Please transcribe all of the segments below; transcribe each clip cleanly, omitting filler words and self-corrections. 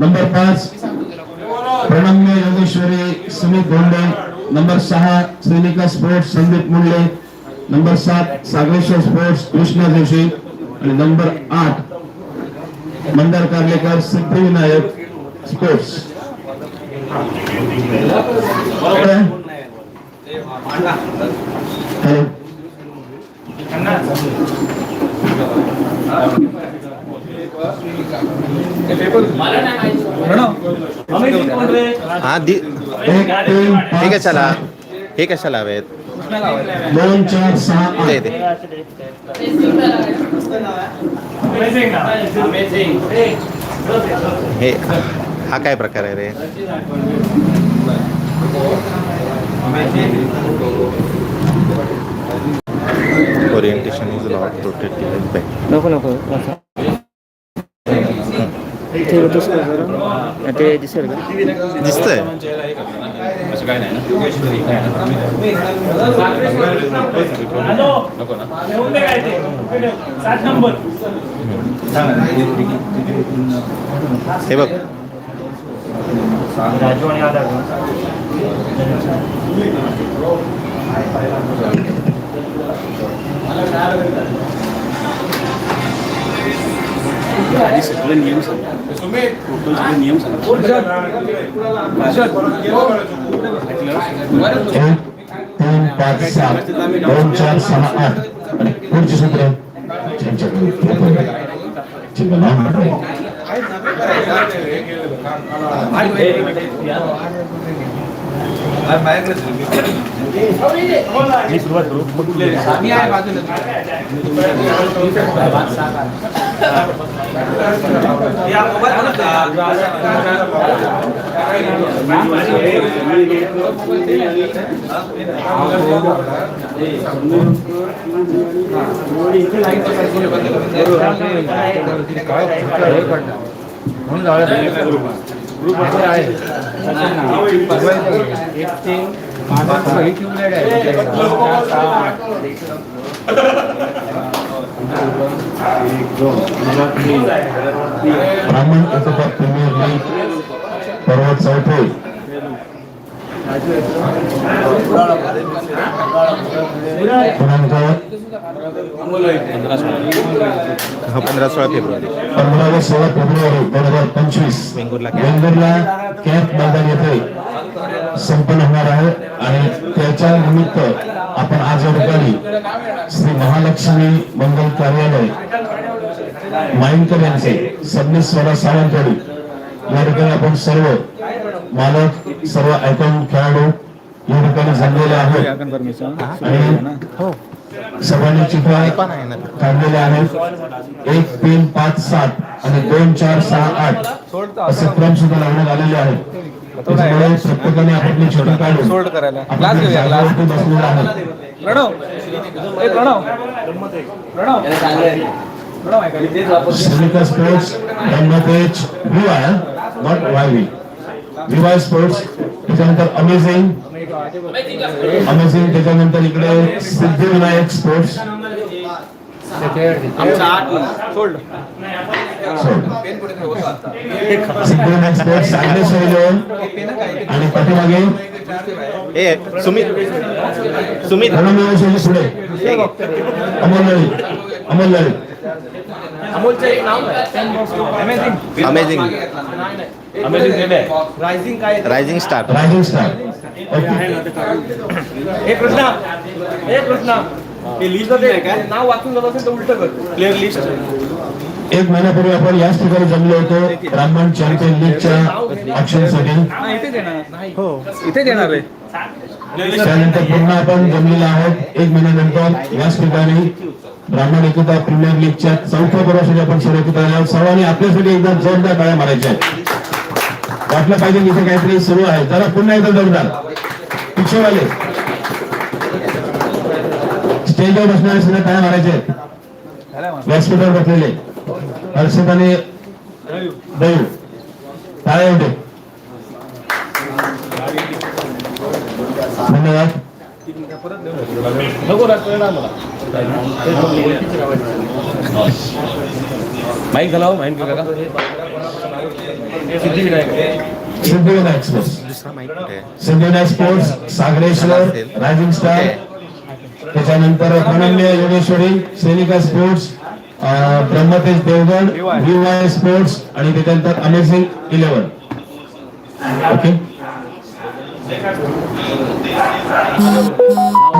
Number 5 Pranamya Yogeshwari Sumit Gonde, number 6 Shrinika sports Sandeep Munde, number 7 Sagareshwar sports Krishna Joshi आणि number 8 Mandar Karlekar Siddhivinayak sports. हाँ ठीक है चला ठीक है चला हवेत 2 4 6 दे दे हे हा काय प्रकार आहे रे orientation is not rotated back नको नको ते दिसेल का दिसतंय हे बघ राजू आणि आधार सगळे नियम नियम 1 3 5 7 2 4 6 8 आणि पुढचे सूत्र सुरुवात करू ब्राह्मण एकता प्रीमियर लीग पर्वत चौथे दिनांक 15-16 फेब्रुवारी 15 व 16 फेब्रुवारी 2025 वेंगुर्ला कॅम्प मैदान येथे संपन्न होणार आहे आणि त्याच्या निमित्त आपण आज या ठिकाणी श्री महालक्ष्मी मंगल कार्यालय माईंकर यांचे सबनीश्वरा सावंतवाडी या ठिकाणी आपण सर्व मालक सर्व आयकॉन खेळाडू या ठिकाणी जमलेले आहोत आणि सर्वांनी चिठ्ठ्या काढलेल्या आहेत 1 3 5 7 आणि 2 4 6 8 असे क्रम सुद्धा लावण्यात आलेले आहेत. त्यामुळे प्रत्येकाने आपली चिठ्ठी काढून जागेवरती बसलेले आहेत. Shrinika sports MH VY not YV VY sports त्याच्यानंतर अमेझिंग त्याच्यानंतर इकडे सिद्धिविनायक स्पोर्ट्स सिद्धिविनायक स्पोर्ट्स सागरेश्वर जोन आणि पाठीमागे ए सुमित रणमेश्वरी पुढे अमोल लळी अमोलचं एक नाव आहे अमेझिंग रायझिंग स्टार एक कृष्णा हे लिस्ट नाव वाचून जात असेल तर उलट कर प्लेअर लिस्ट 1 महिन्यापूर्वी आपण याच ठिकाणी जमलो होतो ब्राह्मण चॅम्पियन लीगच्या ऍक्शनसाठी इथे देणार आहे त्यानंतर पुन्हा आपण जमलेलो आहोत 1 महिन्यानंतर याच ठिकाणी ब्राह्मण एकता प्रीमियर लीगच्या 4थ्या वर्षाची आपण सर्व एकत्र आलो. सर्वांनी आपल्यासाठी एकदा जोरदार टाळ्या मारायच्या वाटलं पाहिजे इथे काहीतरी सुरू आहे. जरा पुन्हा एकदा जोरदार पिछेवाले स्टेजवर बसणारे सुद्धा टाळ्या मारायचे व्यासपीठावर बसलेले हर्षित आणि दयू टाळ्या होते. धन्यवाद. माईक घालाव माईक सिद्धिविनायक स्पोर्ट्स, दुसरा माहिती कुठे आहे? Siddhivinayak sports Sagareshwar rising star, त्याच्यानंतर Ananya Yogeshwari Sainika sports, Brahmatej Devgad, VY sports आणि त्याच्यानंतर amazing 11. Okay,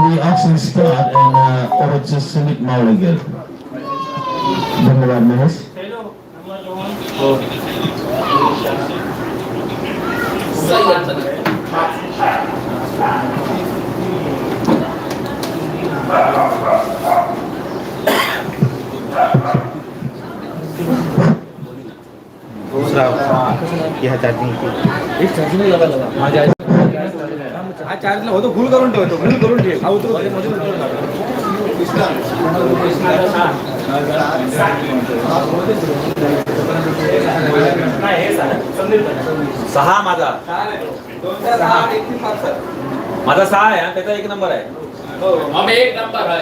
the auction start and over to Sumit Mauligal. धन्यवाद महेश. दुसरा ह्या चार्जिंग एक चार्जिंग लगा माझ्या हा चार्जला होतो फुल करून ठेवतो, फुल करून ठेव. हा उतरू मध्ये मध्ये उतरू सहा माझा माझा 6 आहे हा, त्याचा 1 नंबर आहे. हम एक नंबर है.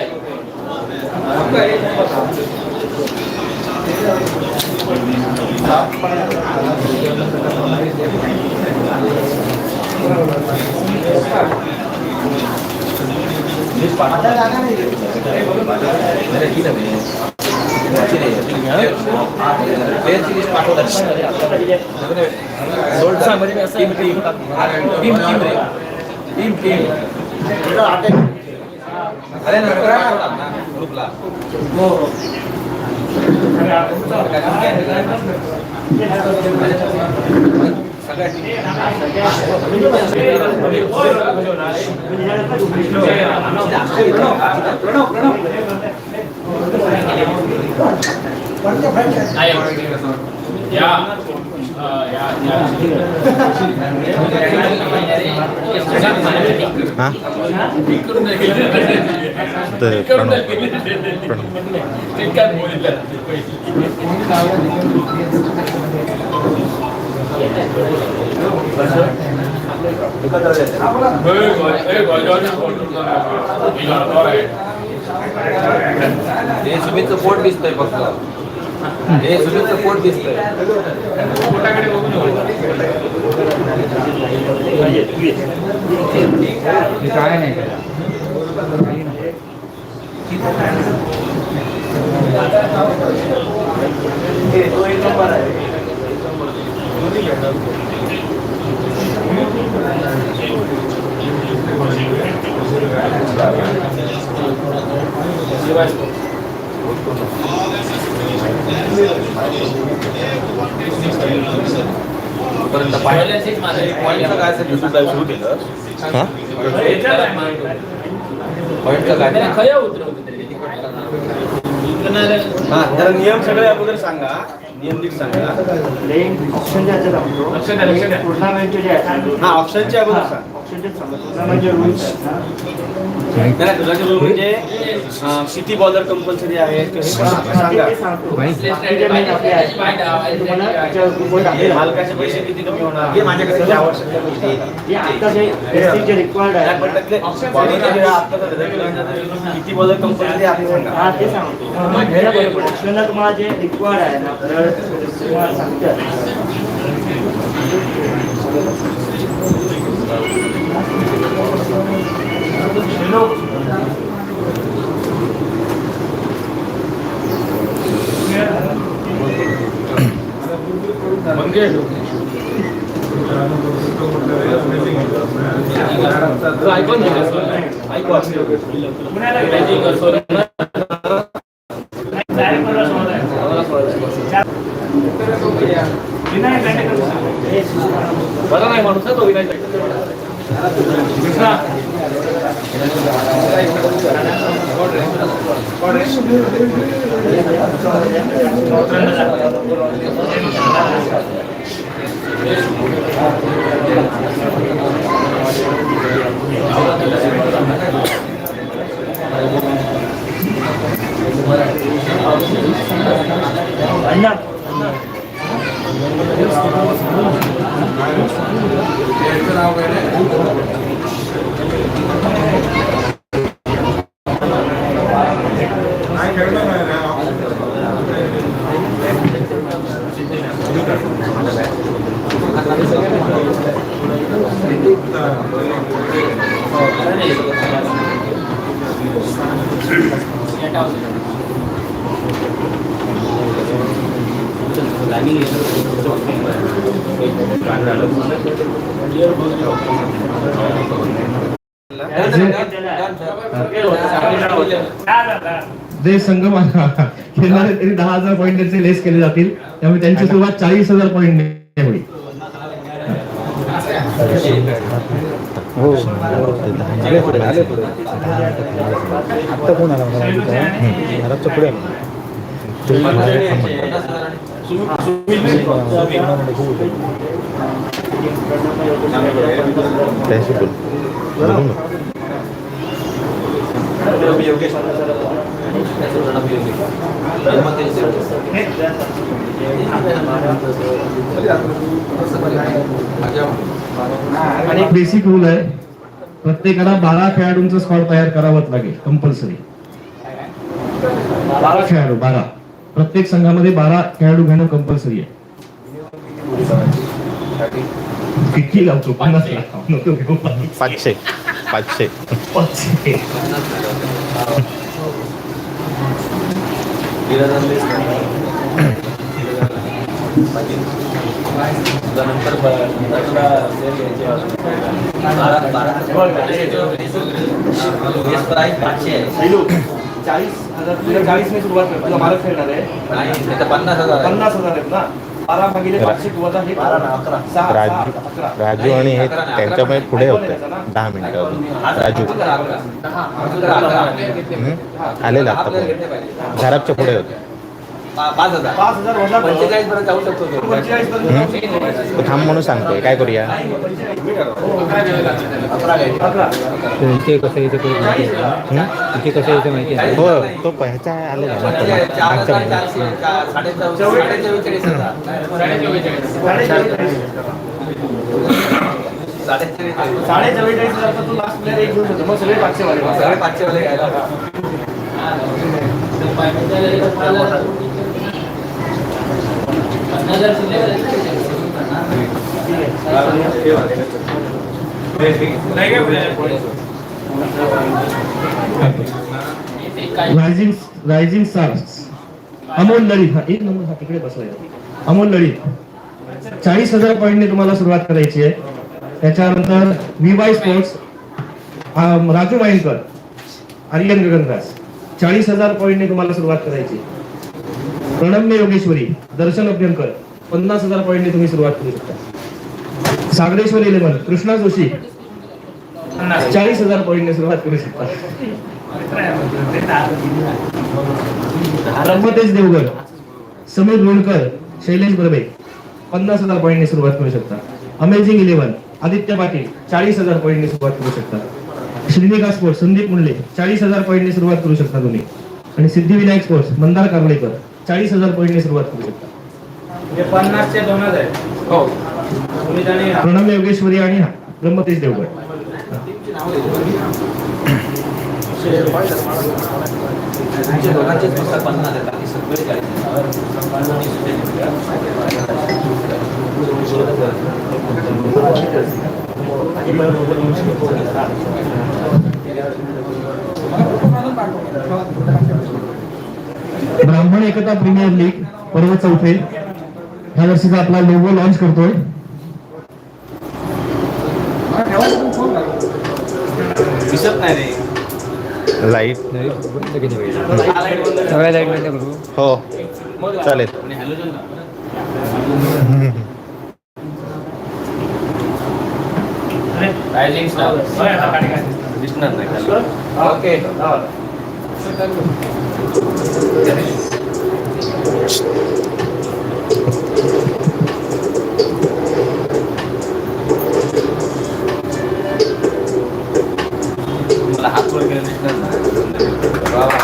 अरे ग्रुपला हां तर प्रणव सुमितचं पोट दिसतंय फक्त. हे सुमितचं पोट दिसतंय. काय नाही सुरू केलं. हां हा जरा नियम सगळे अगोदर सांगा. नियम नीट सांगा. हा ऑप्शनचे अगोदर सांग. तुझ्याचे रूल म्हणजे सिटी बॉर्डर कंपल्सरी आहे सांगा. मालकाचे पैसे किती कमी होणार हे माझ्याकडे आवश्यक किती बॉर्डर कंपल्सरी आहे सांगा. तुम्हाला जे रिक्वायर्ड आहे ना तर तुम्हाला सांगतात. ऐकून बरं नाही माणूस तो विनायक जे संघ खेळणारे तरी 10,000 पॉईंट त्यांचे लेस केले जातील, त्यामुळे त्यांची सुरुवात 40,000 पॉईंट होईल. आता कोण आला घराच्या पुढे आणि एक बेसिक रूल आहे, प्रत्येकाला 12 खेळाडूंचा स्क्वॉड तयार करावाच लागेल कंपल्सरी. 12 खेळाडू, 12 प्रत्येक संघामध्ये 12 खेळाडू घेणं कंपल्सरी आहे. किती लावतो? 50 लाख नको घेऊ. 500 40 ने सुरुवात कर. तुला भारत खेळणार आहे 50,000 आहेत ना. 12 भागिले 500 वजा हे 6 राजू आणि हे त्यांच्यामुळे पुढे होते 10 मिनिटं. राजू आलेला आता घराच्या पुढे होते. 5,000 वजा 45 पर्यंत जाऊ शकतो. 45 तो थांब म्हणून सांगतोय, काय करूया? इथे कसं इथे माहिती आहे. हो, तो ह्याच्या आलेला ना तो मागच्या महिन्यात. 44,000 तू लास्ट प्लेअर एक घेऊन शकतो. मग सगळे 500 वाले घ्यायला. रायझिंग स्टार्स अमोल ललित, हा एक नंबर, हा तिकडे बसलाय. अमोल ललित 40,000 पॉईंटने तुम्हाला सुरुवात करायची आहे. त्याच्यानंतर VY स्पोर्ट्स राजू माइनकर, आर्यन गगनदास 40,000 पॉईंटने तुम्हाला सुरुवात करायची. प्रणम्य योगेश्वरी, दर्शन अभ्यंकर 50,000 पॉईंटने तुम्ही सुरुवात करू शकता. सागरेश्वर 11 कृष्णा जोशी 40,000 पॉईंटने सुरुवात करू शकता. ब्रह्मतेज देवगड, समीर रोणकर, शैलेश बर्वे 50,000 पॉईंटने सुरुवात करू शकता. अमेझिंग 11 आदित्य पाटील 40,000 पॉईंटने सुरुवात करू शकता. श्रीनिका स्पोर्ट्स संदीप मुंडले 40,000 पॉईंटने सुरुवात करू शकता तुम्ही. आणि सिद्धिविनायक स्पोर्ट्स मंदार कार्लेकर 40,000 पॉईंटने सुरुवात करू शकता. 50 चे 2 आहेत. हो. प्रणम्य योगेश्वरी आणि ब्रह्मतेज देवगड. ब्राह्मण एकता प्रीमियर लीग पर्व 4 ह्या वर्षीचा आपला लोगो लॉन्च करतोय. दिसत नाही रे. लाईट सगळ्या लाईट मध्ये बघू. हो चालेल. रायझिंग स्टार दिसणार नाही खाली. ओके. मला हात वर केला दिसणार नाही. वा वा.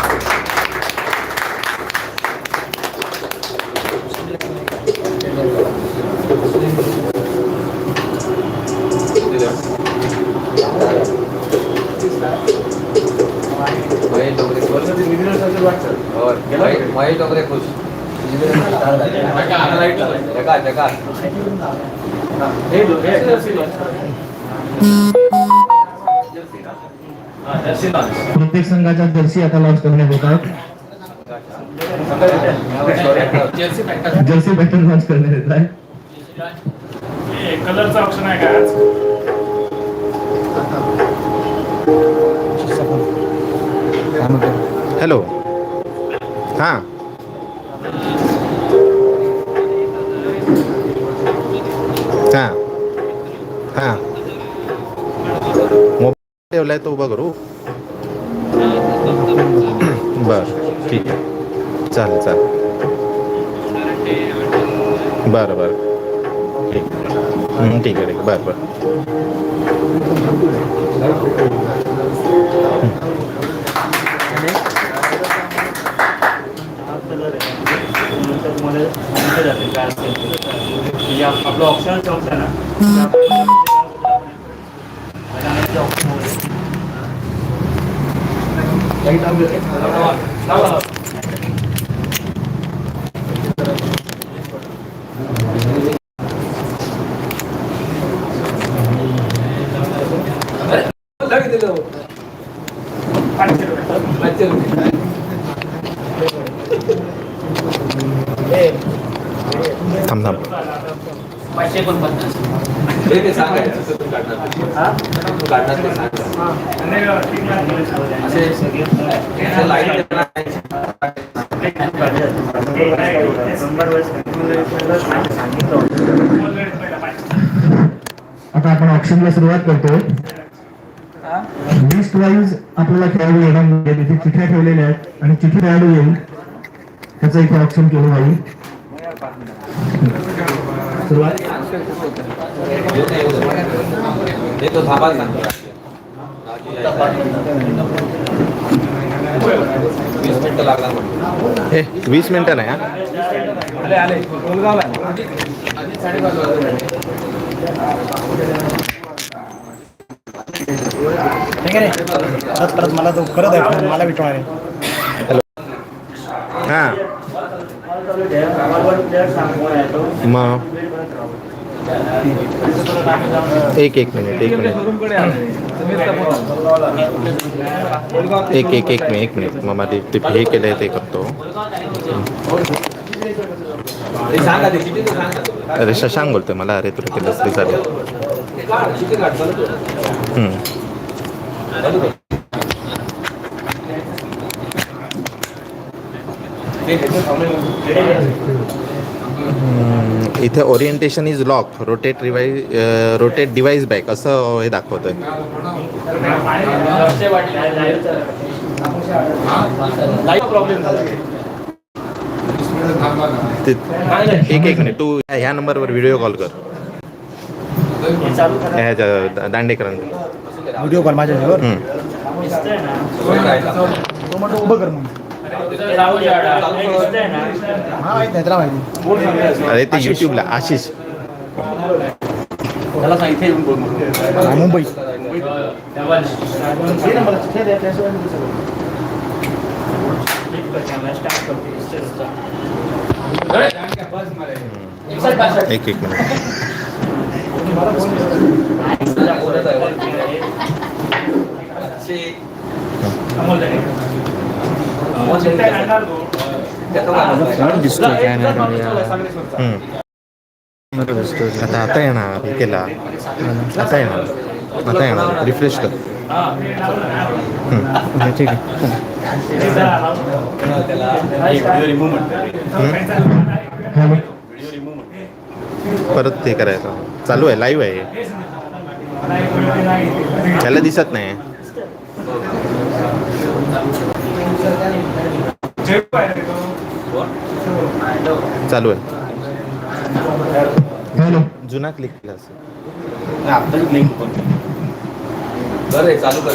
महेश डोंगरे खुश. जगा प्रत्येक संघाच्या जर्सी आता लॉन्च करण्यात येत आहेत. जर्सी पॅटर्न लॉन्च करण्यात येत आहे. कलरचा ऑप्शन आहे का आज? हॅलो हां हां हां मोबाईल ठेवलाय तो उभा करू बरं ठीक आहे चालेल चालेल बरं बरं ठीक ठीक आहे बरं बरं आपलं ऑप्शनल शॉप आहे ना थांब थांब 549 ते सांगायचं तू काढणार ते असे लाईट आता आपण ऑप्शनला सुरुवात करतो. लिस्ट वाईज आपल्याला खेळाडू येणार नाही. तिथे चिठ्ठ्या ठेवलेल्या आहेत आणि चिठ्ठी खेळाडू येईल त्याचं इथे ऑप्शन केलं जाईल. सुरुवात हे तो थांबा सांगतो 20 मिनिटं लागणार म्हणजे 20 मिनिटं नाही हां परत मला तो करत आहे मला विचार हां मग एक मिनिट एक मिनिट मग माझे ते हे केलंय ते करतो. ते सांगा ते किती ते सांगा अरे शशांक बोलतोय मला. अरे तुला केलं तरी चालेल. किती काढ चालू इथे orientation is lock rotate rotate device back असं हे दाखवतंय. एक मिनिट तू ह्या नंबरवर व्हिडिओ कॉल कर ह्याच्या दांडेकरांना व्हिडिओ कॉल माझ्यावर उभं कर मग अरे ते युट्यूबला आशिष त्याला सांगितलं येऊन बोल मुंबई एक मिनिट आता येणार हे केला आता येणार रिफ्रेश कर. ठीक आहे परत ते करायचं चालू आहे लाईव्ह आहे त्याला दिसत नाही. चालू आहे जुना क्लिक केला असेल चालू कर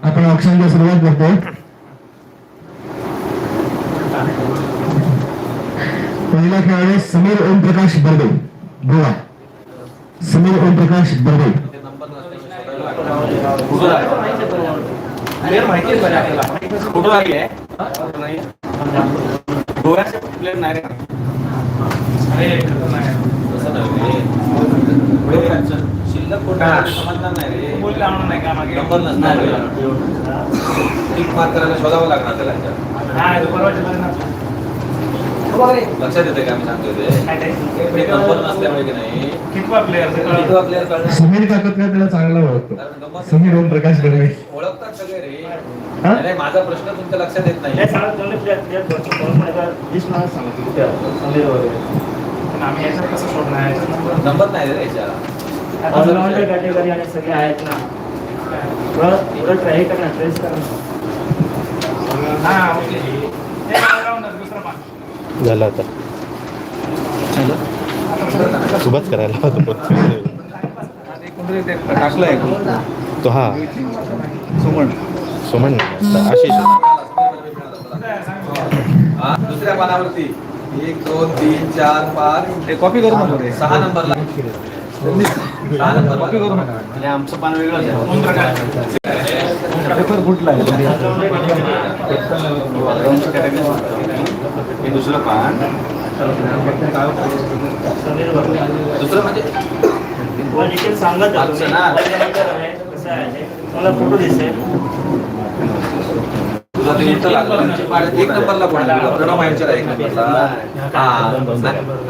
आपण ऑप्शनला सुरुवात करतो. पहिला खेळाडू समीर ओमप्रकाश बर्डे गोवा. समीर ओमप्रकाश बर्डे माहिती आहे गोव्याचे प्लेअर नाही रे शिल्लक कोटा समजणार नाही रे नंबर नसणार टिक मार्क करायला शोधावं लागणार त्याला लक्षात येते का मी सांगतोय नंबर नसल्यामुळे की नाही कितवा प्लेअर कळणार समीर काकतकर त्याला चांगला ओळखतो. समीर ओम प्रकाश बर्वे ओळखतात सगळे रे हा? अरे माझा प्रश्न तुमच्या लक्षात येत नाही आम्ही याच्यात कसं शोधणार नंबर नाही रे याच्या ऑलराऊंडर कॅटेगरी आणि सगळे आहेत ना. थोडं ट्राय कर ना, ट्रेस कर ना. हा ओके दुसरं पान झालं आता सुरुवात करायला होतं टाकलं आहे तो हा सुमन आशिष हा, दुसऱ्या पानावरती 1 2 3 4 5 कॉपी करू नको रे 6 नंबरला 6 नंबर कॉपी करू नका आणि आमचं पान वेगळंच आहे. पेपर फुटला हे दुसरं पान दुसरं म्हणजे तुम्हाला डिटेल सांगत आहे तुम्ही. ऑलराऊंडर आहे, कसं आहे मला फोटो दिसेल. तुला ते उलटं लागलं. 1 नंबरला पडला प्रणव माहिती आहे 1 नंबरला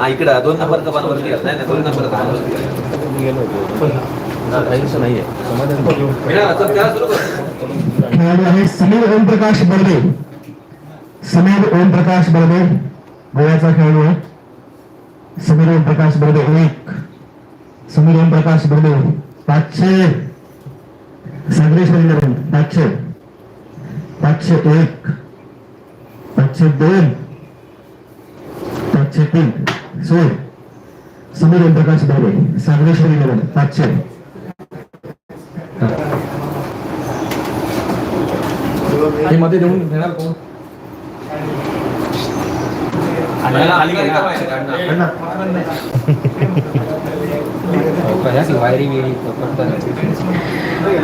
हा इकडं 2 नंबरच्या पानावरती गेला. नाही 2 नंबरच्या पानावरती नाहीये त्याला सुरू कर खेळाडू आहे समीर ओमप्रकाश बर्वे. समीर ओमप्रकाश बर्वे गोव्याचा खेळाडू आहे. समीर ओमप्रकाश बर्वे 1. समीर ओमप्रकाश बर्वे 500. सागरेश्वरी नगर 500. 501. 502. 503. सोड. समीर ओमप्रकाश बर्वे सागरेश्वरी नगर 500. हे मध्ये देऊन घेणार कोण?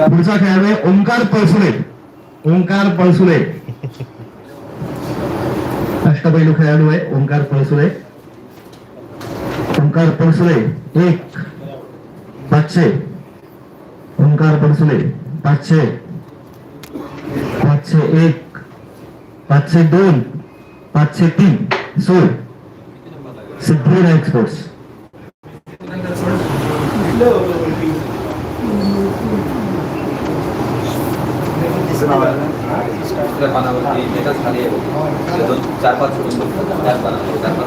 पुढचा खेळाडू आहे ओंकार पळसुले. ओंकार पळसुले अष्टपैलू खेळाडू आहे ओंकार पळसुले. ओंकार पळसुले 1. 500. ओंकार पळसुले 500. 501. 502. 503. सोड. सिद्धिविनायक स्पोर्ट्स. दुसऱ्या पानावरती एकाच खाली आहे 2 4 5 सोडून 4 पानावर 4 5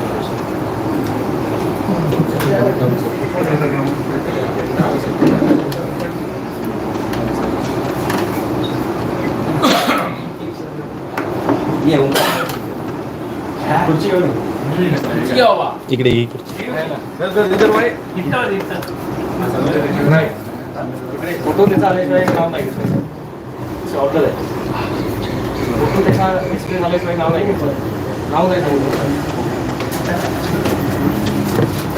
इकडे ये. फोटो त्याचा आल्याशिवाय नाव नाही घेतलं. ऑर्डर आहे फोटो त्याचा डिस्प्ले झाल्याशिवाय नाव नाही घेतलं. नाव नाही सांगितलं.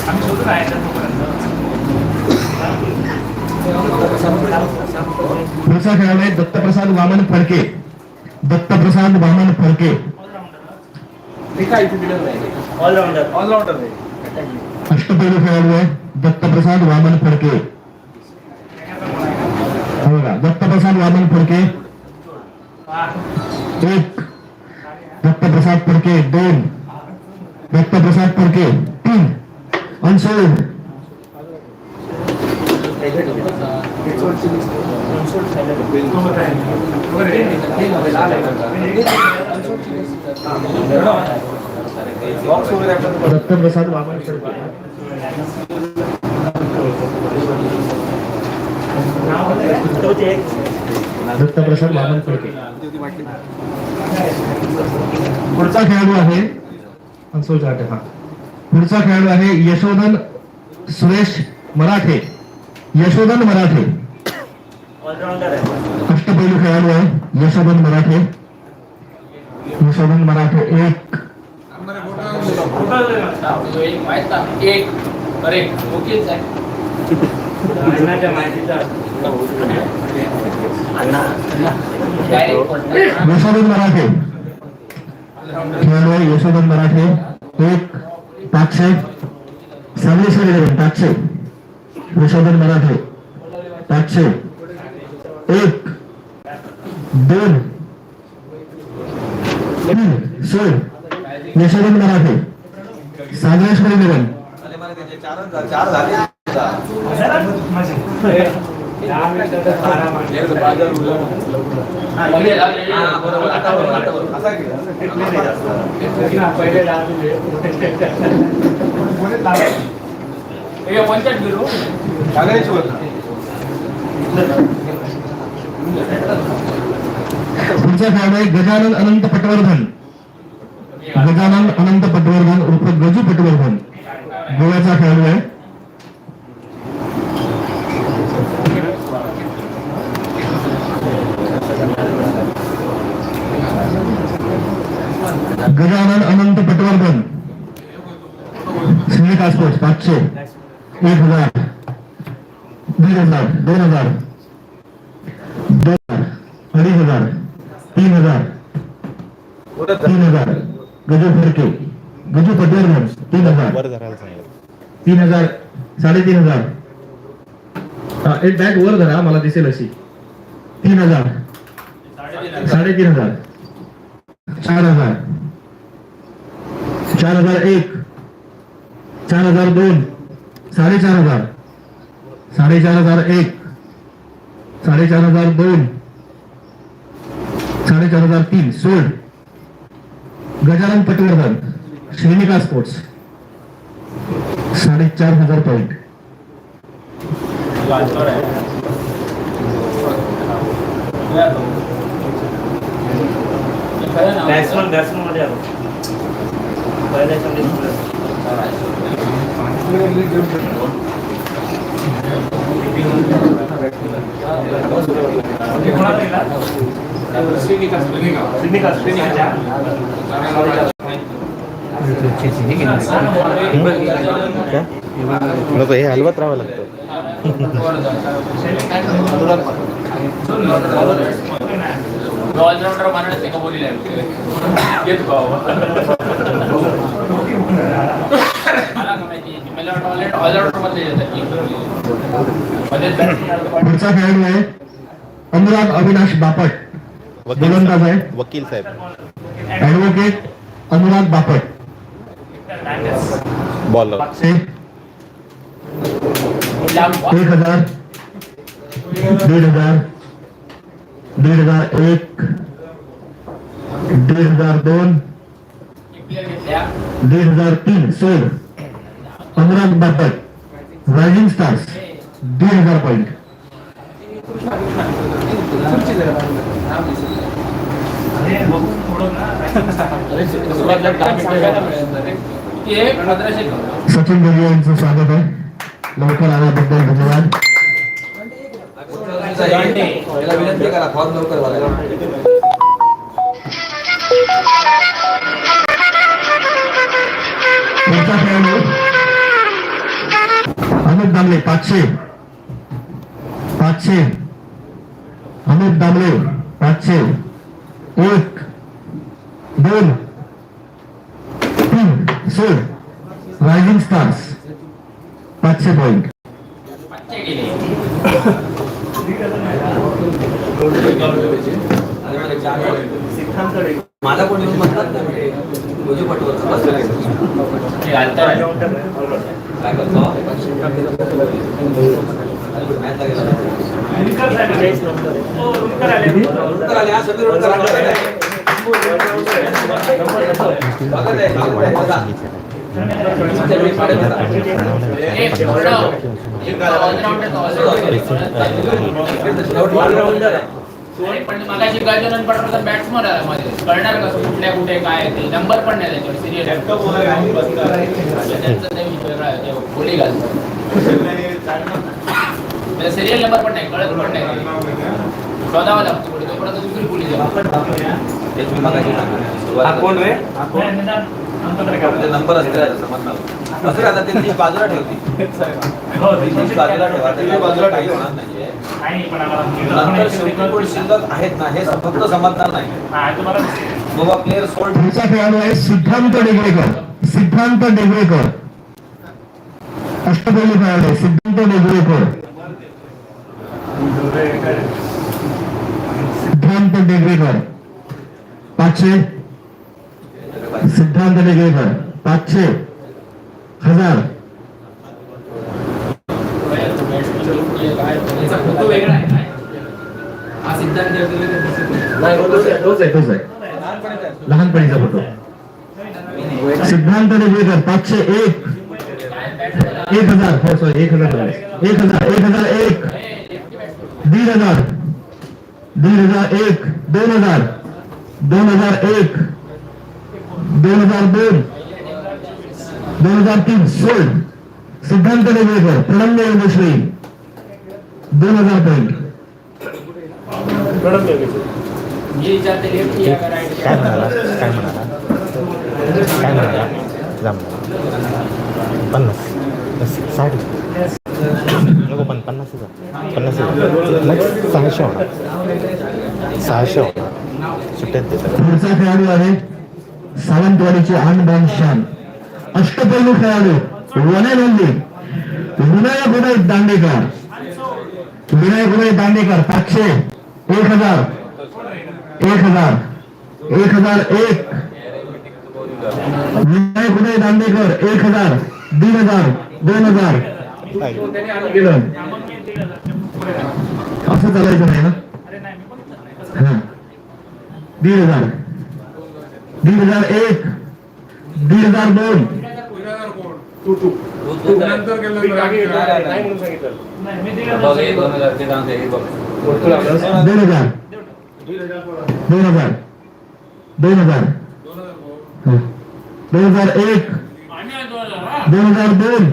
आम्ही शोधून आहे पुढचा खेळाडू आहे दत्तप्रसाद वामन फडके. दत्तप्रसाद वामन फडके ते काय इथे दिलं नाही. ऑलराऊंडर ऑलराऊंडर आहे. अष्टपैलू खेळाडू आहे दत्तप्रसाद वामन फडके. हे बघा दत्तप्रसाद वामन फडके 1. दत्तप्रसाद फडके 2. दत्तप्रसाद फडके 3. अनसोल्ड. दत्तप्रसाद वामन फडके दत्तप्रसाद वामन फडके. पुढचा खेळाडू आहे अनसोल चाटे. हा पुढचा खेळाडू आहे यशोधन सुरेश मराठे. यशोधन मराठे ऑलराऊंडर आहे. अष्टपैलू खेळाडू आहे यशोधन मराठे. यशोधन मराठे 1. अन्नाच्या माहितीचा यशोधन मराठे खेळाडू आहे यशोधन मराठे 1. 500. सागरेश्वर 11 500, यशोधन मराठे 500, 1 2 3 सोड, यशोधन मराठे सागरेश्वर 11 आणि मला त्याचे चार झाले बरोबर आता असा पुढचा खेळाडू आहे गजानन अनंत पटवर्धन. गजानन अनंत पटवर्धन उर्फ गजू पटवर्धन गोव्याचा खेळाडू आहे. गजानन अनंत पटवर्धन श्रीनिका स्पोर्ट्स 500, 1000, 1500, 2000, 2000, 2500, 3000, 3000, गजू फडके गजू पटवर्धन 3000, वर धरायला सांगितलं. 3000, 3500, एक बॅट वर धरा मला दिसेल अशी. 3000, 3500, 4000, 4001, 4002, 4500, 4501, 4502, 4503 sold. Gajanan Patwardhan Shrinika sports 4500 point. Batsman मध्ये आलो पहिल्या नको, हे हलवत राहावं लागतं. ऑलराऊंडर बनाने का बोली येत ऑलराऊंडर मध्ये पुढचा खेळाडू आहे अनुराग अविनाश बापट. गोलंदाज आहे वकील साहेब. ऍडव्होकेट अनुराग बापट. बॉलर 1000, 1500, 1501, 1502, 1503 सोड. Anurag Bapat rising stars 2000 point. Sachin भैया यांचं स्वागत आहे. लवकर आल्याबद्दल धन्यवाद. याला विनंती करा फॉर्म लवकर भरायला. पुढचा खेळाडू अमित दामले 500, 500, अमित दामले 500, 1 2 3 सोड. Rising stars 500 point. माझा कोण येऊन म्हणतात ना गजू पटवर्धन काय करतो पण मगाशी गजानन पटवर्धन बॅट्समन आहे मध्ये कळणार कसं कुठल्या कुठे काय ते नंबर पण नाही त्याच्यावर सिरियल बोली घालतो सिरियल नंबर पण नाही कळत पण नाही शोधावा लागतो पुढे तोपर्यंत दुसरी बोली नंबर असते असं आता ते बाजूला ठेवते बाजूला ठेवा त्याची बाजूला काही होणार नाहीये. नंतर शेवटी कोण शिल्लक आहेत ना हे फक्त समजणार नाही. बाबा प्लेअर सोल्ड. पुढचा खेळाडू आहे सिद्धांत डेगवेकर. सिद्धांत डेगवेकर अष्टपैलू खेळाडू सिद्धांत डेगवेकर. सिद्धांत डेगवेकर 500. सिद्धांत डेगवेकर 500, 1000. तोच आहे लहानपणीचा फोटो. सिद्धांत डेगवेकर 501, 1000. हो सॉरी 1000, 1000, 1001, 1500, 1501, 2000, 2001, 2002, 2003. सोल्ड. सिद्धांत डेगवेकर प्रणम्य योगेश्वरी 2000 पॉईंट. काय म्हणाला काय म्हणाला काय म्हणाला जम 50 60 नको 50 मग 600 होणार 600 होणार सुट्ट्यात देतात. पुढचा खेळाडू आहे सावंतवाडीचे आणबान शान अष्टपैलू खेळाडू वनेनंदी विनायक उदय दांडेकर. विनायक उदय दांडेकर 500, 1000, 1000, 1001. विनायक उदय दांडेकर 1000, 1500, 2000. गेलं असं चालायचं नाही ना. 1500, 1501, 1502. 2000, 2000, 2000, 2001, 2002,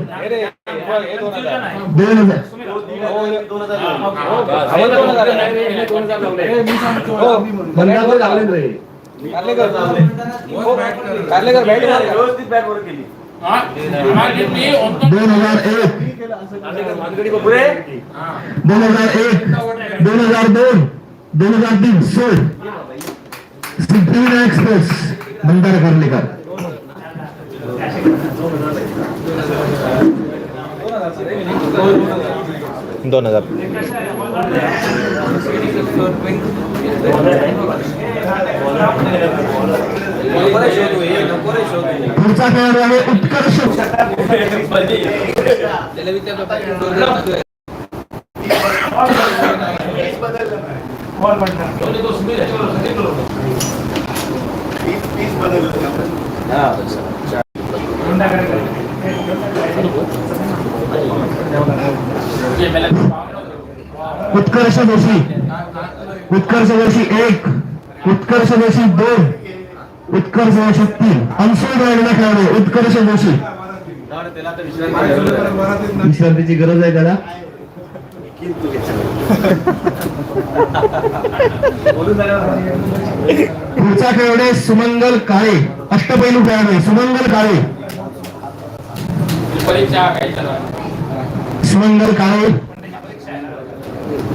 2000. बंदावर लावले रे. कारलेकर बॅट व्यवस्थित बॅट वर केली. 2001, 2001, 2002, 2003. सोल्ड. सिद्धिविनायक एक्सप्रेस मंदार कर्लेकर. 2000. पुढचा खेळाडू आहे उत्कर्ष. उत्कर्ष जोशी. उत्कर्ष जोशी 1, उत्कर्ष जोशी 2, उत्कर्ष जोशी 3. अनसोल्ड राहिलेला खेळाडू उत्कर्ष जोशी. विश्रांतीची गरज आहे त्याला. पुढचा खेळाडू आहे सुमंगल काळे अष्टपैलू खेळाडू सुमंगल काळे. सुमंगल काळे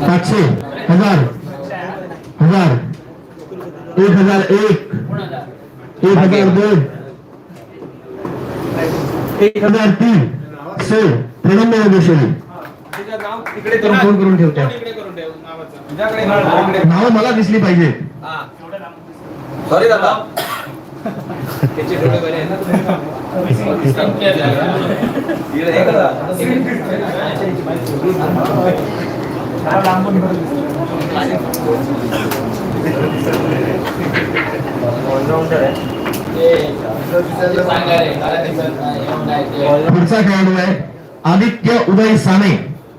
500, 1000, 1000, 1001, 1002, 1003. सोड. प्रणम्य योगेश्वरी. फोन करून ठेवते. नाव मला दिसली पाहिजे. सॉरी दादा. पुढचा खेळाडू आहे आदित्य उदय साने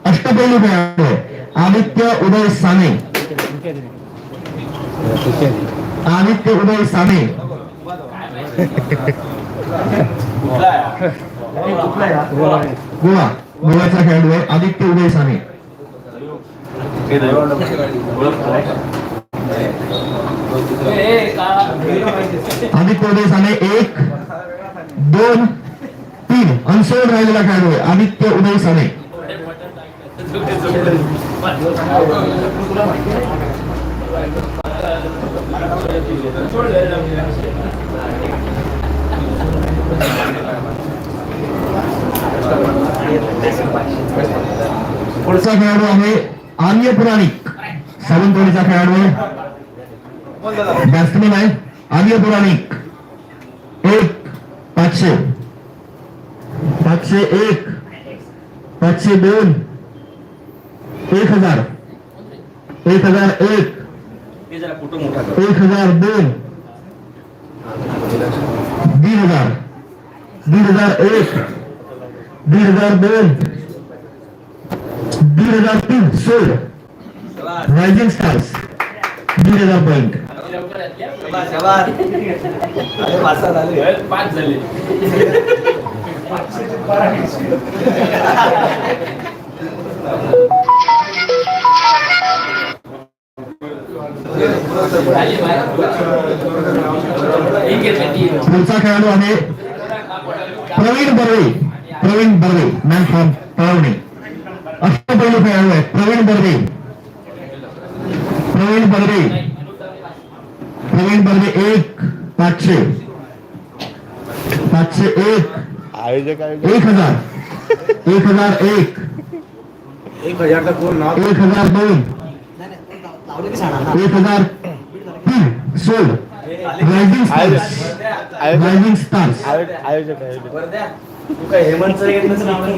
अष्टपैलू खेळाडू आहे. आदित्य उदय साने. आदित्य उदय साने. गोवा. गोव्याचा खेळाडू आहे आदित्य उदय साने. आदित्य उदय साने 1, 2, 3. अनसोल्ड राहिलेला खेळाडू आहे आदित्य उदय साने. पुढचा खेळाडू आहे आर्य पुराणिक, सावंतवाडीचा खेळाडू आहे, बॅट्समन आहे आर्य पुराणिक. 500 501 502 1000 1001 हे जरा फोटो मोठा कर. 1002 2000 2001 2002 2003 सोड रायझिंग स्टार्स 2000 पॉइंट. शाबास. अरे 5 झाले. 5 झाले. पुढचा खेळाडू आहे प्रवीण बर्वे मॅन फ्रॉम पळवणे. अष्टपैलू खेळाडू आहे प्रवीण बर्वे 1 500 501 आयोजक 1000 1001 1000 का कोण नाव 1002 1003 सोड रायझिंग स्टार्स आयोजक बरं द्या. तू काय हेमंतचं घेतलंच नाव नाही?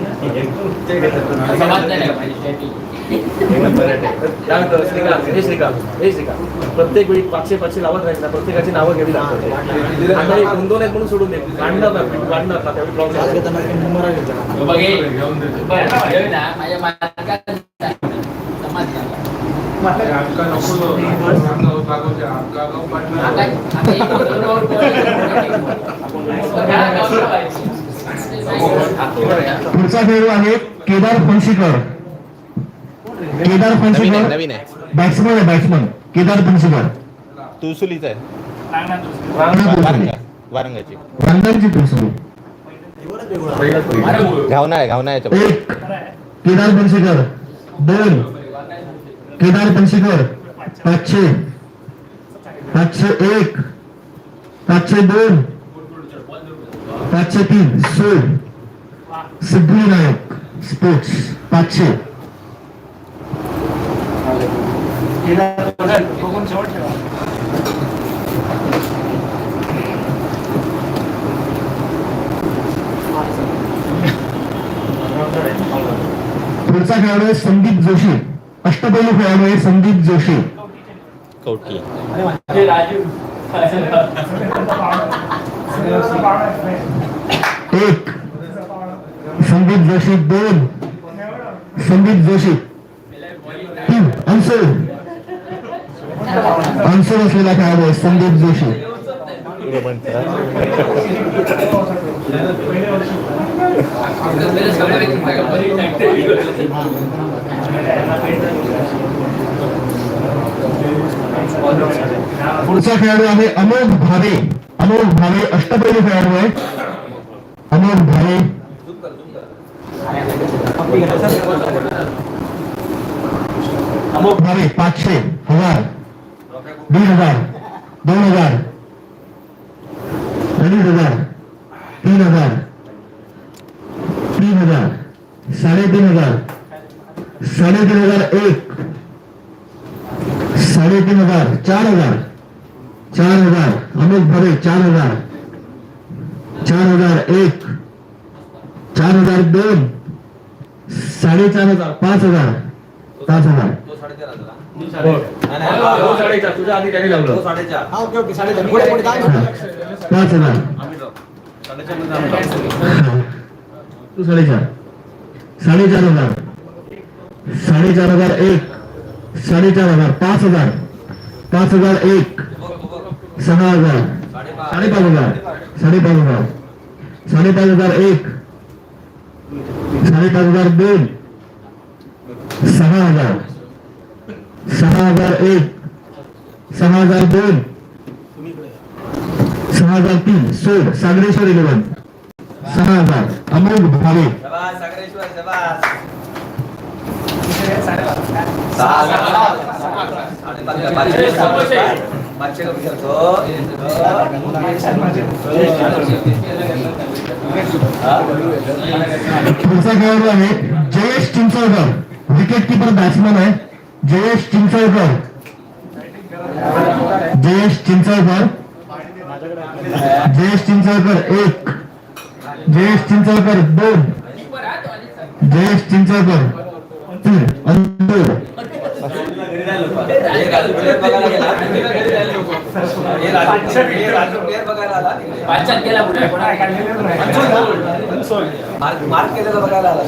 प्रत्येक वेळी 500 लावत राहायचं, प्रत्येकाची नावं घ्यावी लागतात. आता एक 2-2 आहेत म्हणून सोडून दे, काढणार ना त्यावेळी प्रॉब्लेम. पुढचा खेळाडू आहे केदार फणशीकर नवीन आहे बॅट्समन केदार फणशीकर तुळसुलीचं आहे वारंगाची रंगांची तुळसुली. घावना याच्या 1 केदार फणशीकर 2 केदार फणशीकर 500 501 502 503 सोड सिद्धिविनायक स्पोर्ट्स 500. बघून शेवट ठेवा. पुढचा खेळाडू आहे संदीप जोशी, अष्टपैलू खेळाडू आहे संदीप जोशी. कौटकी एक संदीप जोशी 2 संदीप जोशी 3 अंसोड असलेला खेळाडू आहे संदीप जोशी. पुढचा खेळाडू आहे अमोघ भावे अष्टपैलू खेळाडू आहे अमोघ भावे. अमोघ भावे 500 1000 2000 2000 2,000 3,000 3,000 3,500 3,500 1 3,500 4,000 4,000 अमोघ भावे 4,000 4,000 1 4,000 2 4,500 5,000 5,000 तो 13.5 झाला. नाही, नाही, तो 4.5 तुझ्या आधी त्याने लावलं. तो 4.5. ओके 4.5. पुढे 5,000 तू 4,500 4,500 4,500 1 4,500 5,000 5,000 1 6,000 5,500 5,500 5,500 1 5,500 2 6,000 6,000 1 6,000 2 6,000 3 सोड सागरेश्वर 11 6,000 अमोघ भावे शाबास, सागरेश्वर, शाबास. पुढचा खेळाडू आहे जयेश चिंचवकर, विकेट किपर बॅट्समन आहे जयेश चिंचवकर. जयेश चिंचवकर, जयेश चिंचवकर 1, जयेश चिंचवकर 2, जयेश चिंचवकर 3. अंतर मार्क केलेलं बघायला आला.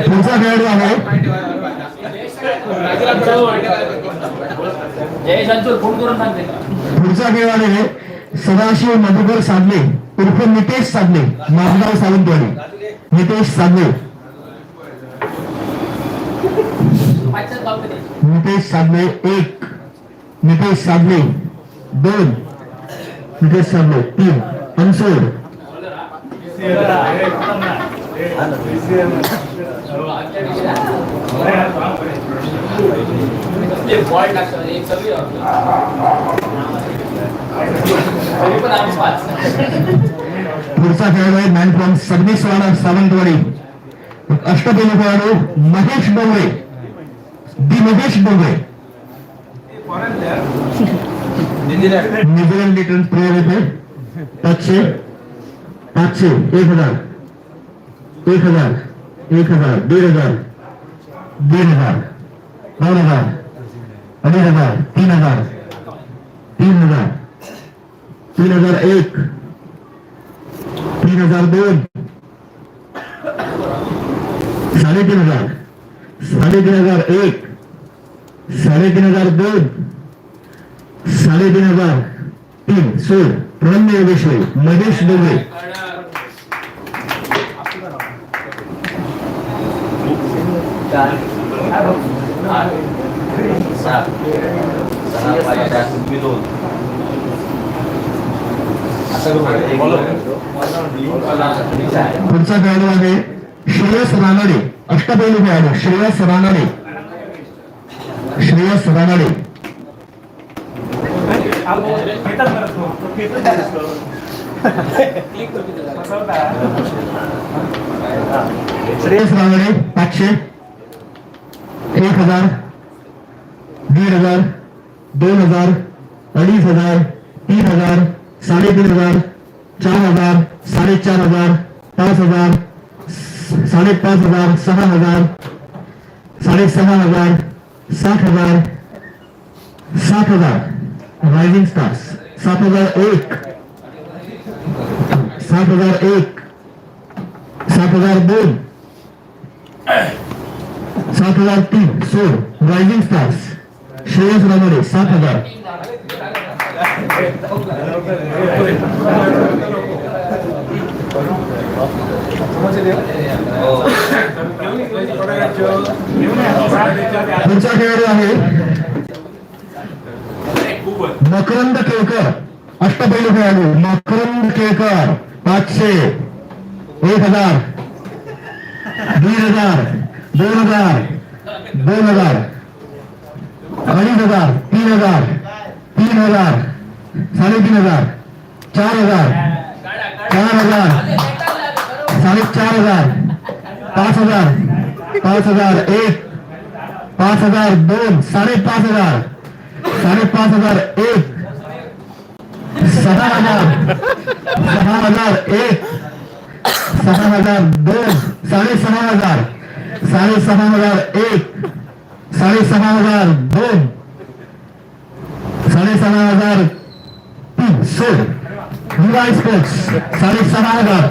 पुढचा खेळाडू आहे पुढचा खेळाडू आहे सदाशिव मधुकर साधले उर्फ नितेश साधले, माजगाव सावंतवाडी. नितेश साधले, नितेश साधले 1, नितेश साधले 2, नितेश साधले 3. अंसोड पुढचा खेळाडू आहे मॅन फ्रॉम सगनीसवाडा सावंतवाडी, अष्टपैलू खेळाडू Mahesh Dongre, Mahesh Dongre. New Zealand return player येथे 500, 500, 1000, 1000, 1000, 1500, 1500, 2000, 2500, 3000, 3000, 3001, 3002, 3500, 3501, 3502, 3503. सोड रम्य योगेश्वरी, महेश डोंगरे. पुढचा खेळाडू आहे श्रेयस रानडे, अष्टपैलू खेळाडू श्रेयस रानडे, श्रेयस रानडे. श्रेयस रानडे 500, 1000, 1500, 2000, 2500, 3000, 3500, 4000, 4500, 5000, 5500, 6000, 6500, 60,000, 60,000. Rising stars 7001, 7001, 7002, 7003. सोड रायझिंग स्टार्स श्रेयस रानडे 7000. पुढचा खेळाडू आहे मकरंद केळकर, अष्टपैलू खेळाडू मकरंद केळकर 500, 1000, 1500, 2000, 2000, 2500, 3000, 3000, 3500, 4000, 4000, 4500, 5000, 5000, 1, 5000, 2, 5500, 5500, 1, 6000, 6000, 1, 6000, 2, 6500, 6500, 1, 6500, 2, 6500, 3. सोड विवाय स्पोर्ट्स 6500.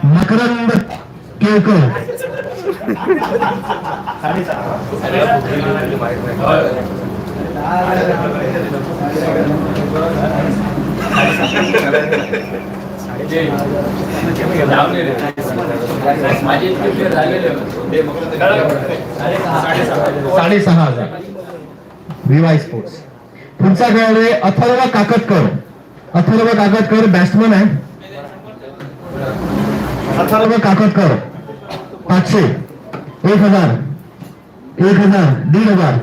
मकरंद केळकर. $6,500 विवाय स्पोर्ट्स. पुढचा खेळाडू आहे अथर्व काकतकर. अथर्व काकतकर बॅट्समन आहे. अथर्व काकतकर 500, 1000, 1000, 1500,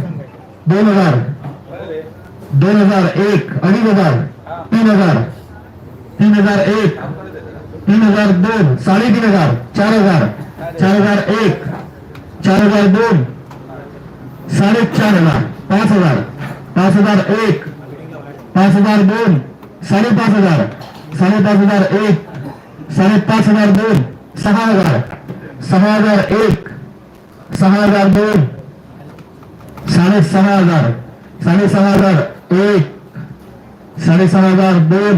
2000, 2000, 1, 2500, 3000, 3001, 3002, 3500, 4000, 4001, 4002, 4500, 5000, 5001, 5002, 5500, 5501, 5502, 6000, 6001, 6002, 6500, 6501, 6502.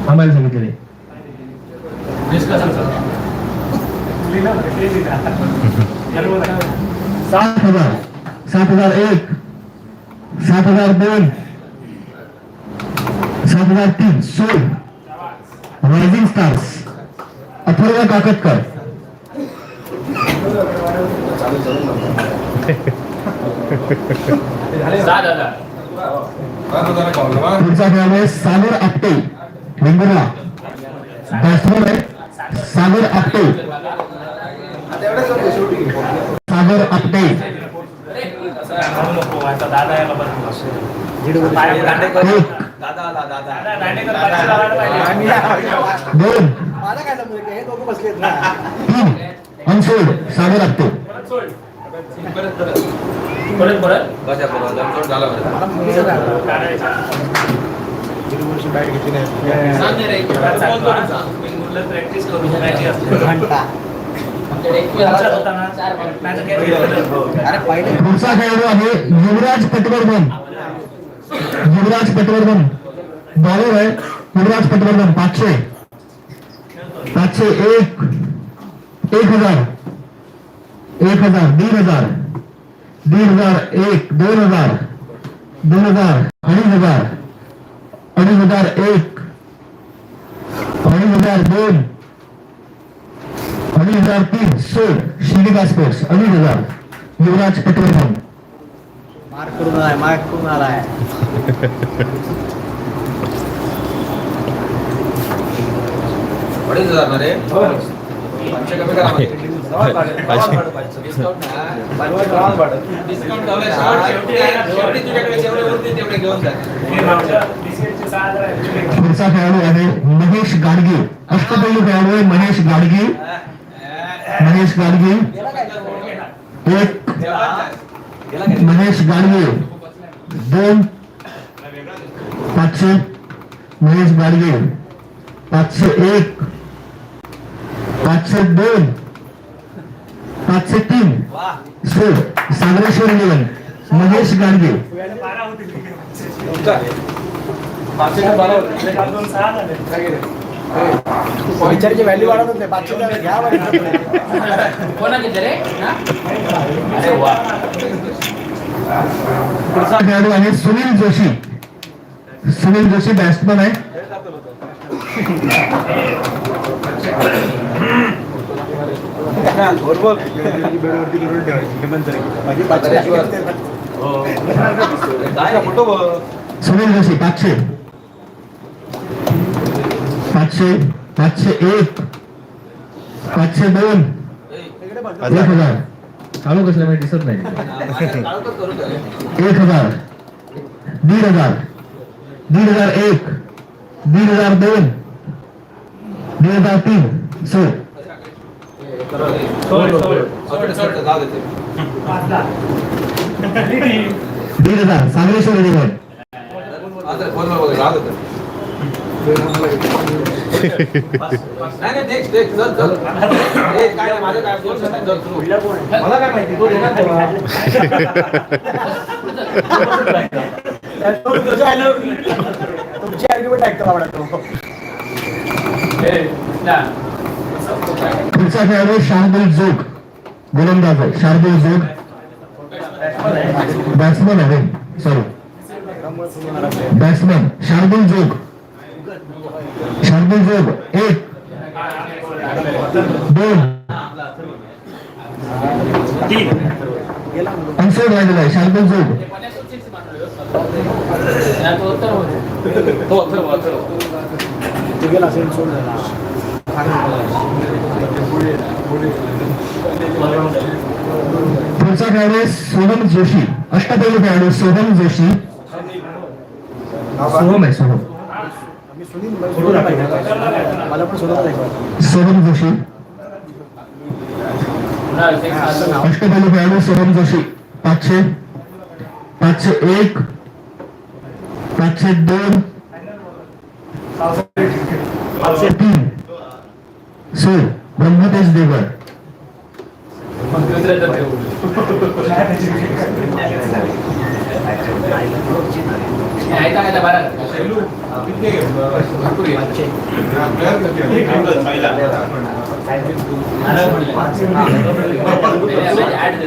आम्हाला सांगितले 7000, 7001, 7002, 7003. Sold rising stars Atharva Kakatkar. पुढचा खेळाडू आहे सागर आपटे वेंगुर्ला. बॅट्समन आहे सागर आपटे. सागर आपटे. दोन, 3 अनसोल्ड. सागर आपटे. पुढचा खेळाडू आहे युवराज पटवर्धन. युवराज पटवर्धन बॉलर आहे. युवराज पटवर्धन 500, 501, 1000, 1000, 1500, 1501, 2000, 2000, 2500, 2501, 2502, 2503. सोड शिलिका स्पोर्ट्स 25,000. युवराज पटवर्धन. मार्क करून आलाय अडीच हजार ना रे? 500 कमी करा मला. डिस्काउंट शेवटी तुझ्याकडे जेवढे उरतील तेवढे घेऊन जा. पुढचा खेळाडू आहे महेश गाडगे. अष्टपैलू खेळाडू आहे महेश गाडगे. महेश गाडगे 1, महेश गाडगे 2, 500. महेश गाडगे 501, 502, 503. सोड सागरेश्वर 11. महेश गाडगे. विचाराची व्हॅल्यू वाढत होते 500 घ्या पुढचा खेळाडू आहे सुनील जोशी. सुनील जोशी बॅट्समन आहे. सुनील जोशी 500, 500, 501, 502, 1000. चालू कसल्या माहिती दिसत नाही. 1000, 1500, 1501, 1502, 1503. सोड 15,000. सागरेश्वर 11. नाही नेक्स्ट चल चल. काय माझं काय बोल मला काय माहिती तो देणार तुमची आर्ग्युमेंट ऐकतो आवडतो. पुढचा खेळाडू शार्दुल जोग. गोलंदाज आहे शार्दुल जोग. बॅट्समन आहे सॉरी बॅट्समन शार्दुल जोग. शार्दुल जोग 1, 2, 3. अनसोल्ड राहिलेला आहे शार्दुल जोग. पुढचा खेळाडू आहे सोहम जोशी, अष्टपैलू खेळाडू सोहम जोशी. सोहम आहे सोहम, सोहम जोशी, अष्टपैलू खेळाडू सोहम जोशी. 500, 501, 502, 503. सोड ब्रह्मतेज देवर.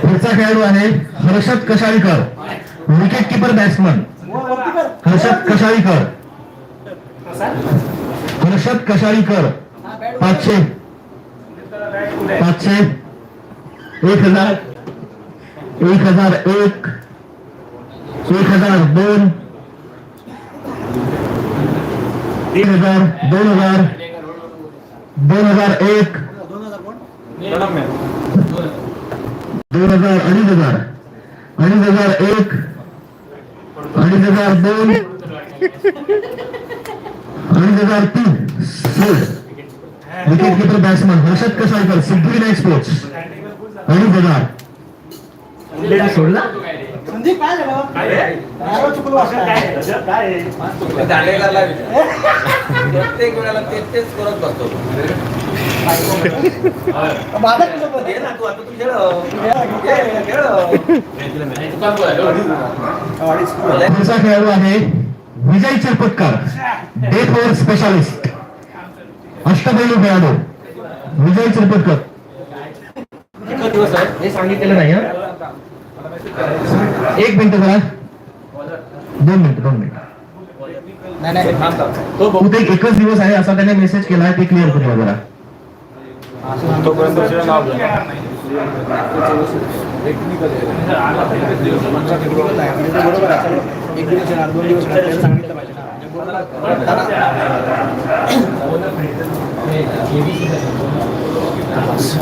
पुढचा खेळाडू आहे Harshad Kashalikar, wicket keeper batsman. Harshad Kashalikar, Harshad Kashalikar. 500, 500, 1000, 1001, 1002, 1000, 2000, 2001, 2000, 2500, 2501, 2002, 2003. Wicket keeper batsman Harshad Kashalkar, Siddhivinayak sports. 2000. सोडला दांडेकरला प्रत्येक वेळेला तेच करत बसतो. ये ना तू, आता तू खेळ. पुढचा खेळाडू आहे विजय चिरपटकर, डेथ ओव्हर स्पेशालिस्ट. अष्टपैलू खेळाडू विजय चिरपटकर. हे सांगितलेलं नाही. एक मिनिट जरा, 2 मिनिट. तो बहुतेक एकच दिवस आहे असा त्याने मेसेज केला, ते क्लिअर करूया जरा.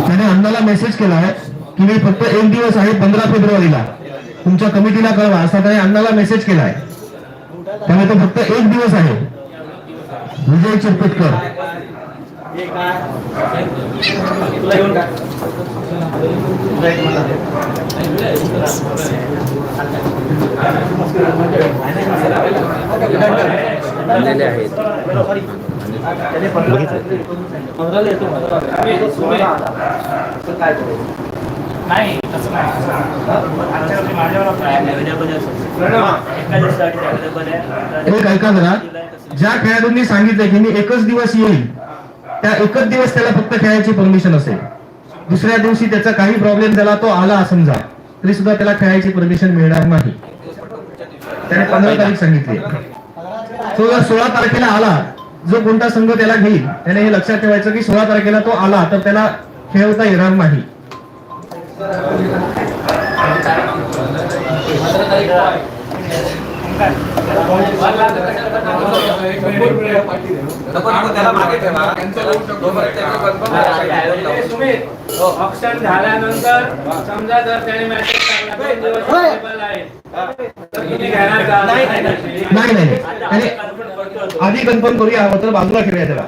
त्याने अण्णाला मेसेज केला आहे की मी फक्त एक दिवस आहे 15 फेब्रुवारीला, तुमच्या कमिटीला कळवा असा त्याने अण्णाला मेसेज केला आहे. त्यामुळे तो फक्त एक दिवस आहे. विजय चिरपटकर. नाही तसं नाही. एक ऐका जरा, ज्या खेळाडूंनी सांगितलं की मी एकच दिवस येईल, त्या एकच दिवस त्याला फक्त खेळायची परमिशन असेल. दुसऱ्या दिवशी त्याचा काही प्रॉब्लेम झाला, तो आला समजा, तरी सुद्धा त्याला खेळायची परमिशन मिळणार नाही. त्याने 15 तारीख सांगितली. तो जर 16 तारखेला आला, जो कोणता संघ त्याला घेईल त्याने हे लक्षात ठेवायचं की 16 तारखेला तो आला तर त्याला खेळवता येणार नाही. त्याला मागे ठेवा. ऑप्शन झाल्यानंतर समजा जर त्याने मेसेज टाकला नाही, त्याने आधी कन्फर्म करूया, तर बाजूला ठेवूया त्याला.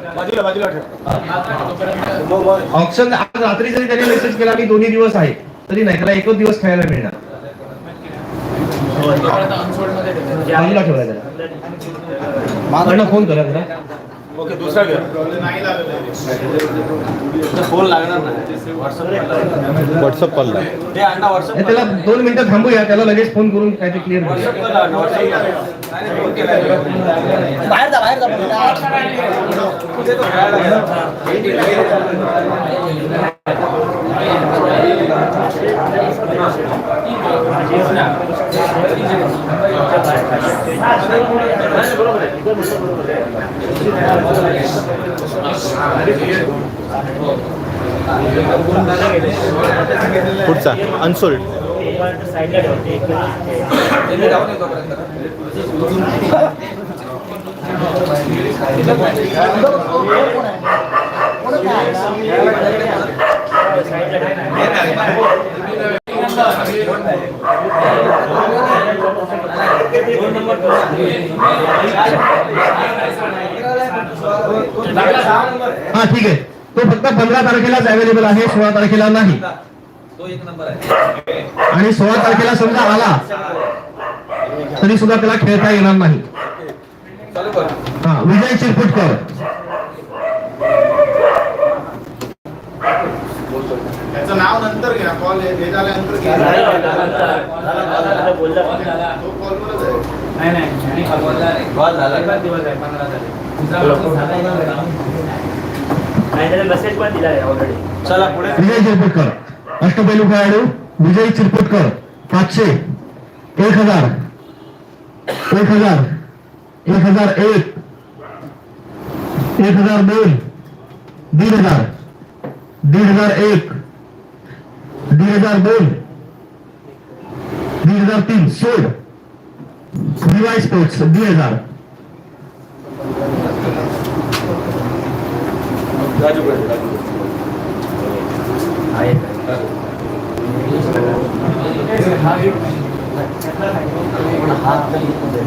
ऑप्शन आज रात्री जरी त्याने मेसेज केला की 2 दिवस आहे, तरी नाही, त्याला एकच दिवस खेळायला मिळणार. बाजूला ठेवला त्याला. फोन करा जरा. ओके, दुसरा घ्या. फोन लागणार नाही. WhatsApp call. ते अण्णा व्हॉट्सअप त्याला 2 मिनिटं थांबूया, त्याला लगेच फोन करून काय ते क्लिअर करूया. बाहेर जा. पुढचा अनसोल्ड. हा ठीक आहे, तो फक्त 15 तारखेलाच अवेलेबल आहे, 16 तारखेला नाही. तो एक नंबर आहे. आणि 16 तारखेला समजा आला तरी सुद्धा त्याला खेळता येणार नाही. चालू कर. हा, विजय चिरपुटकर. त्याचं नाव नंतर घ्या, कॉल हे झाल्यानंतर घ्या. तो कॉलवरच आहे. बॉल झाला. मेसेज पण दिला आहे ऑलरेडी. चला पुढे. विजय चिरपुटकर, अष्टपैलू खेळाडू विजय चिरपुटकर. 500, 1000, 1000, 1001, 1002, 1500, 1501, 1502, 1503. सोड. DY sports 2000. राजू पुढे, राजू.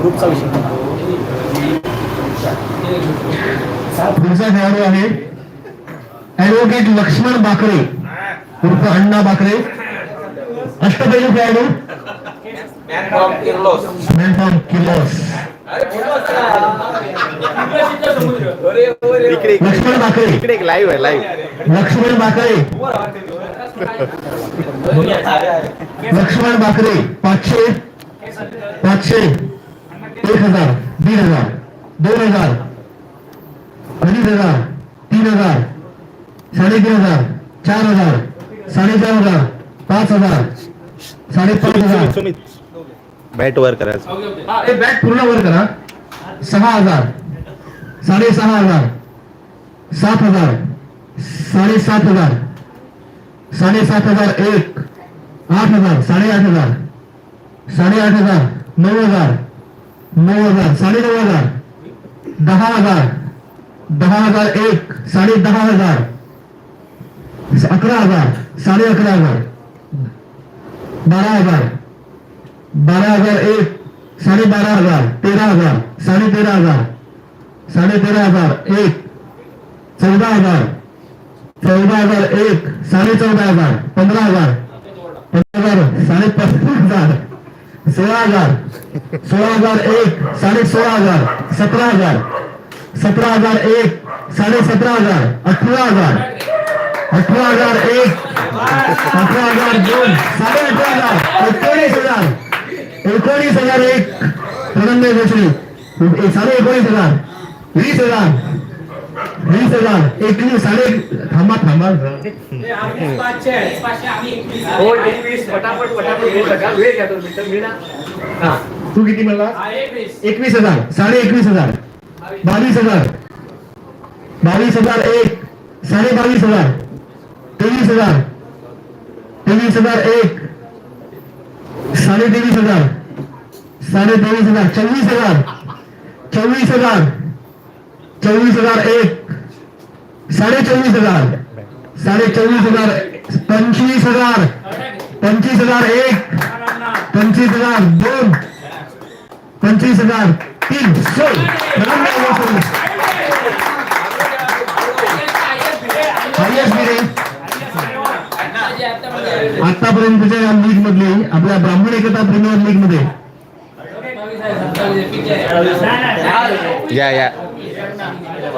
ग्रुपचा विषय. पुढचा खेळाडू आहे ऍडव्होकेट लक्ष्मण बाकरे उर्फ अण्णा बाकरे. अष्टपैलू खेळाडू, man from Kirlos. Man from Kirlos. इकडे लक्ष्मण बाकरे, इकडे एक लाईव्ह आहे, लाईव्ह. लक्ष्मण बाकरे, लक्ष्मण बाकरे. 500, 500, 1000, 1500, 2000, 2500, 3000, 3500, 4000, 4500, 5000, 5500. सुमित बॅट वर करायचं. हे बॅट पूर्ण वर करा. 6000, 6500, 7000, 7500, 7501, 8000, 8500, 8500, 9000, 9000, 9000, 10000, 10001, 10500, 11000, 11,500, 12,000, 12,001, 12,500, 13,000, 13,500, 13,500, 1, 14,000, 14,001, 14,500, 15,000, 15,000, 15,500, 16,000, 16,001, 16,500, 17,000, 17,001, 17,500, 18,000, 18,001, 18,002, 18,500, 19,000, 19,001, प्रणम्य जोशी 19,000, 20,000, 20,000, 21, थांबा. हो 21. पटापट वेळ टाका. वेळ घ्या 2 मिनिटं. मी ना हा, तू किती म्हणला? 21,000, 21,500, 22,000, 22,001, 22,500, 23,000, 23,001, 23,500, 23,500, 24,000, 24,000, 24,001, 24,000, 24,000, 25,000, 25,001, 25,002, 25,003. सोड. आतापर्यंतच्या या लीग मध्ये, आपल्या ब्राह्मण एकता प्रीमियर लीग मध्ये या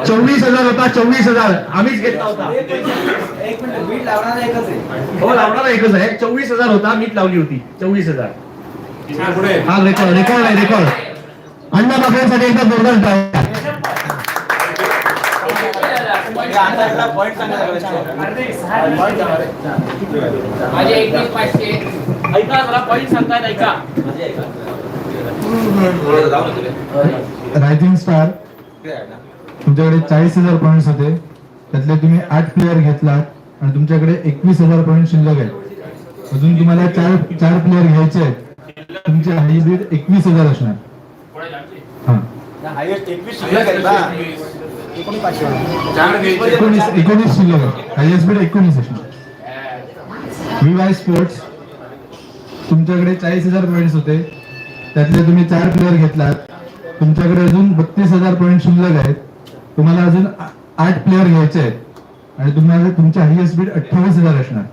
24,000 होता. 24,000 आम्हीच घेतला होता. एक मिनिट, मीठ लावणार एकच आहे. हो, लावणारा एकच आहे. 24,000 होता, मीच लावली होती. 24,000. हा रेकॉर्ड आहे, रेकॉर्ड. अण्णा बाकरेसाठी एकदा जोरदार टाळ्या. आता पॉईंट सांगा. माझे 21,500. ऐका मला पॉईंट सांगतायत, ऐका. रायझिंग स्टार तुमच्याकडे 40,000 पॉईंट्स होते, त्यातले तुम्ही 8 प्लेअर घेतलात आणि तुमच्याकडे 21,000 पॉईंट शिल्लक आहेत. अजून तुम्हाला चार प्लेअर घ्यायचे आहेत. तुमचे हायब्रिड 21,000 असणार. हा, हायेस्ट 21 शिल्लक आहेत ना. 19 शिल्लक आहे. हायएस्ट बीड 19 असणार. VY स्पोर्ट्स तुमच्याकडे 40,000 पॉईंट्स होते, त्यातले तुम्ही 4 प्लेअर घेतलात. तुमच्याकडे अजून 32,000 पॉईंट शिल्लक आहेत. तुम्हाला अजून 8 प्लेअर घ्यायचे आहेत आणि तुम्हाला तुमचे हायएस्ट बीड 28,000 असणार.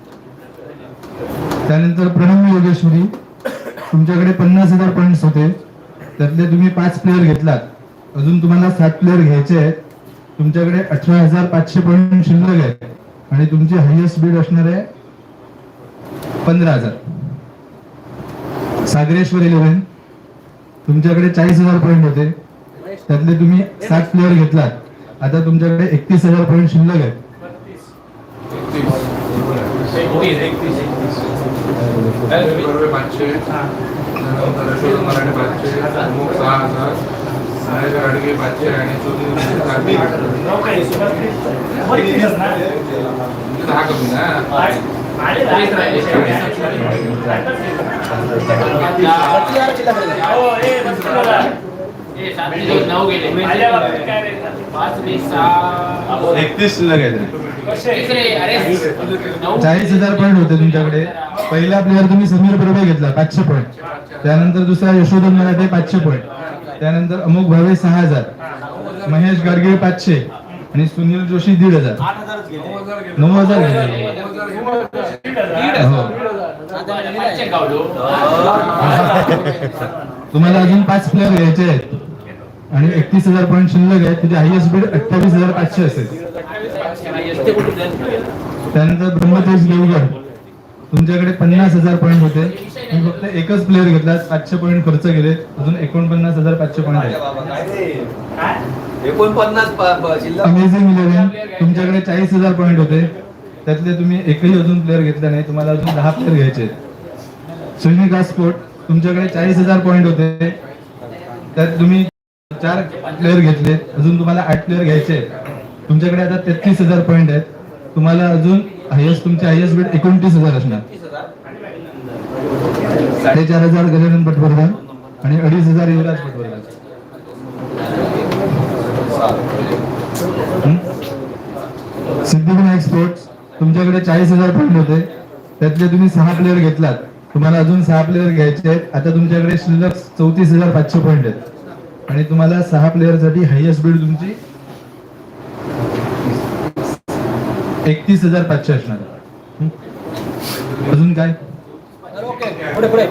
त्यानंतर प्रणव योगेश्वरी तुमच्याकडे 50,000 पॉईंट्स होते, त्यातले तुम्ही 5 प्लेअर घेतलात. अजून तुम्हाला 7 प्लेअर घ्यायचे आहेत. तुमच्याकडे 18,500 पॉईंट शिल्लक आहेत आणि तुमची हायएस्ट बीड असणार आहे 15,000. सागरेश्वर 11 तुमच्याकडे 40,000 पॉईंट होते, त्यातले तुम्ही 7 प्लेअर घेतलात. आता तुमच्याकडे 31,000 पॉईंट शिल्लक आहेत. शिल्लक आहे. 40,000 पॉईंट होते तुमच्याकडे. पहिला प्लेअर तुम्ही समीर बरोबर घेतला 500 पॉईंट. त्यानंतर दुसरा यशोधन मराठे 500 पॉईंट. त्यानंतर अमुक भावे 6,000, महेश गाडगीळ 500 आणि सुनील जोशी 1,500. 9,000 घेतले. हो. तुम्हाला अजून 5 प्लेअर घ्यायचे आहेत आणि 31,000 पॉईंट शिल्लक आहेत. तुझे हायएस्ट बीड 28,500 असेल. त्यानंतर ब्रह्मतेज देवगड तुमच्याकडे 50,000 पॉईंट होते. तुम्ही फक्त एकच प्लेअर घेतला, 500 पॉईंट खर्च केले. अजून 49,500 पॉईंट आहेत. 49 शिल्लक. अमेझिंग 11 तुमच्याकडे 40,000 पॉईंट होते, त्यातले तुम्ही एकही अजून प्लेअर घेतला नाही. तुम्हाला अजून 10 प्लेअर घ्यायचे. सुनिका स्पोर्ट तुमच्याकडे 40,000 पॉईंट होते, त्यात तुम्ही 4 प्लेअर घेतले. अजून तुम्हाला 8 प्लेअर घ्यायचे. तुमच्याकडे आता 33,000 पॉईंट आहेत. तुम्हाला अजून तुमचे हायएस्ट बीड 29,000 असणार. 4,500 गजानन पटवर्धन आणि 2,500 युवराज पटवर्धन. सिद्धिविनायक स्पोर्ट्स तुमच्याकडे 40,000 पॉईंट होते, त्यातले तुम्ही 6 प्लेअर घेतलात. तुम्हाला अजून 6 प्लेअर घ्यायचे आहेत. आता तुमच्याकडे शिल्लक 34,500 पॉईंट आहेत आणि तुम्हाला 6 प्लेअर साठी हायएस्ट बीड तुमची 31,500 असणार. अजून काय? पुढे पुढे.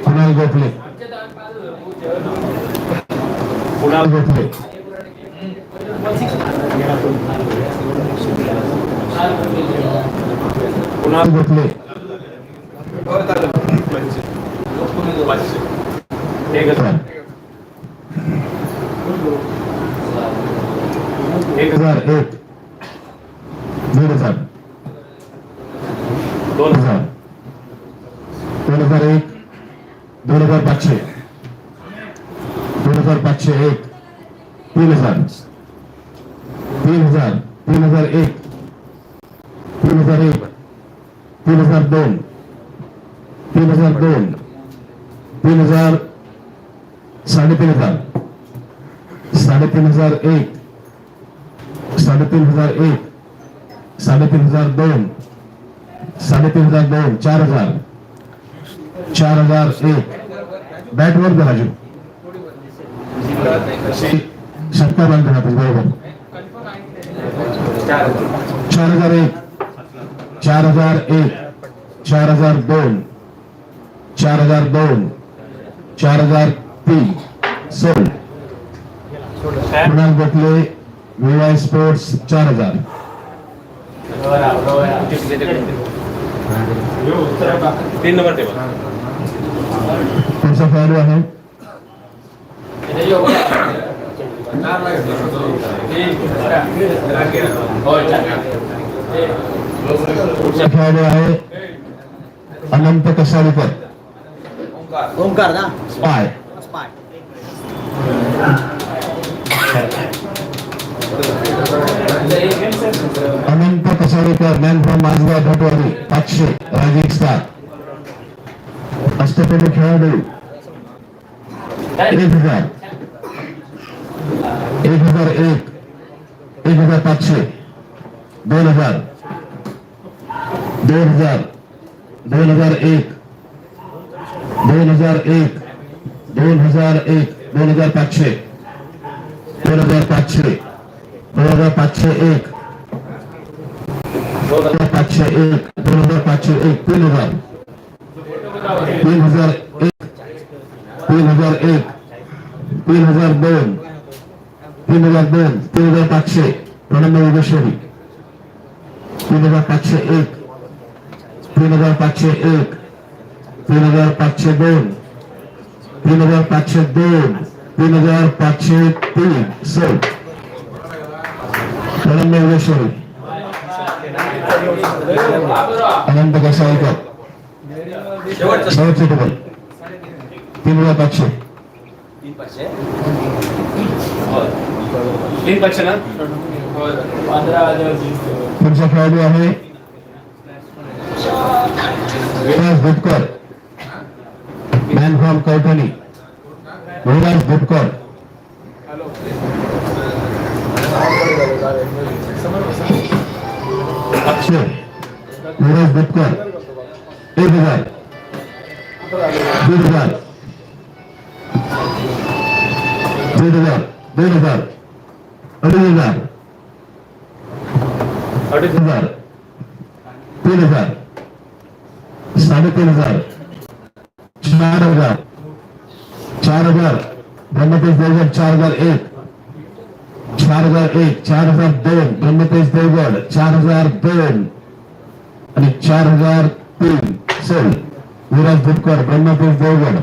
कुणाल गोखले. कुणाल गोखले. कुणाल गोखले. एक 1,001, 1,000, 2,000, 2,001, 2,500, 2,501, 3,000, 3,000, 3,001, 3,001, 3,002, 3,002, 3,000, 3,500, 3,501, 3,501, 3,502, 3,502, 4,000, 4,001. बॅट वर करा राजू. षटकार बंद करा बरोबर. 4,001, 4,001, 4,002, 4,002, 4,003. सोड. Kunal Gokhale VY sports 4,000. पुढचा खेळाडू आहे पुढचा खेळाडू आहे अनंत कसाळीकर, ओंकार ना स्पाय. Anant Kasalikar, man from Mazgaon Bhatwadi, 500 rising star. अष्टपैलू खेळाडू 1000, 1001, 1500, 2000, 2000, 2001, 2001, 2001, 2500, 2500, 2501, 2501, 2501, 3000, 3001, 3001, 3002, 3002, 3500, प्रणव योगेश्वरी, 3501, 3501, 3502, 3502, 3503, सोड. प्रणव योगेश्वरी, अनंत कसाळीकर, शेवटचे टेबल 3500. 3 ना पुढचा खेळाडू आहे विराज भुटकर, मॅन फ्रॉम कौठणी, विराज भुटकर. विराज भुटकर 1000, 2000, 2000, 2000, 2500, 3000, 3000, 3500, 4000, 4000, ब्रह्मतेज देवगड 4001, 4001, 4002, ब्रह्मतेज देवगड 4002 आणि 4003, सोल. विराज भुटकर, ब्रह्मतेज देवगड.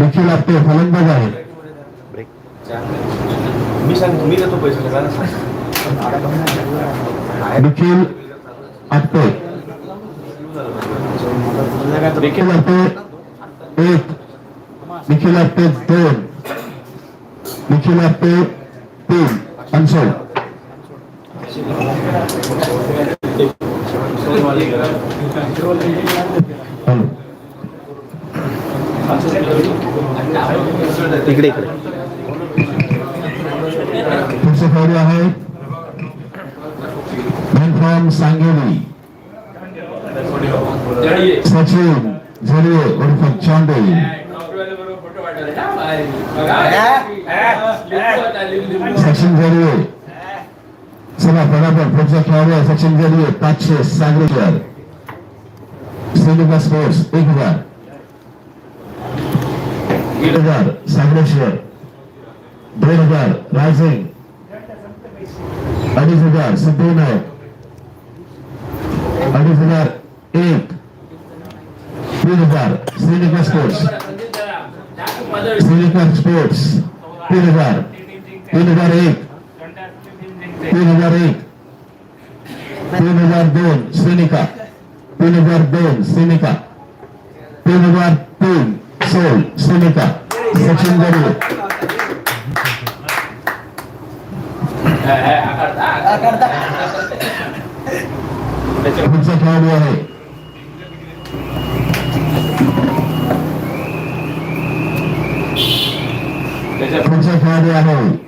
निखिल आपटे फलंदाज आहे. मी सांगतो मी देतो पैसे निखिल आपटे, निखिल आपटे 1, निखिल आपटे 2, निखिल आपटे 3, अंशल. इकडे इकडे पुढचे खेळाडू आहे मॅन फ्रॉम सांगेली, सचिन झरिये उर्फ चांदे. सचिन झरिये, चला बरोबर. पुढचा खेळाडू आहे Sachin Zariye, 500 Sagareshwar, Shrinika sports 1000, 1000 Sagareshwar, 2000 rising, 2500 Siddhivinayak, 2501, 3000 Shrinika sports, Shrinika sports 3000, 3001, 3001, 3002 Shrinika, 3002 Shrinika, 3003 sold Shrinika. Sachin Gade, पुढचा खेळाडू आहे पुढचा खेळाडू आहे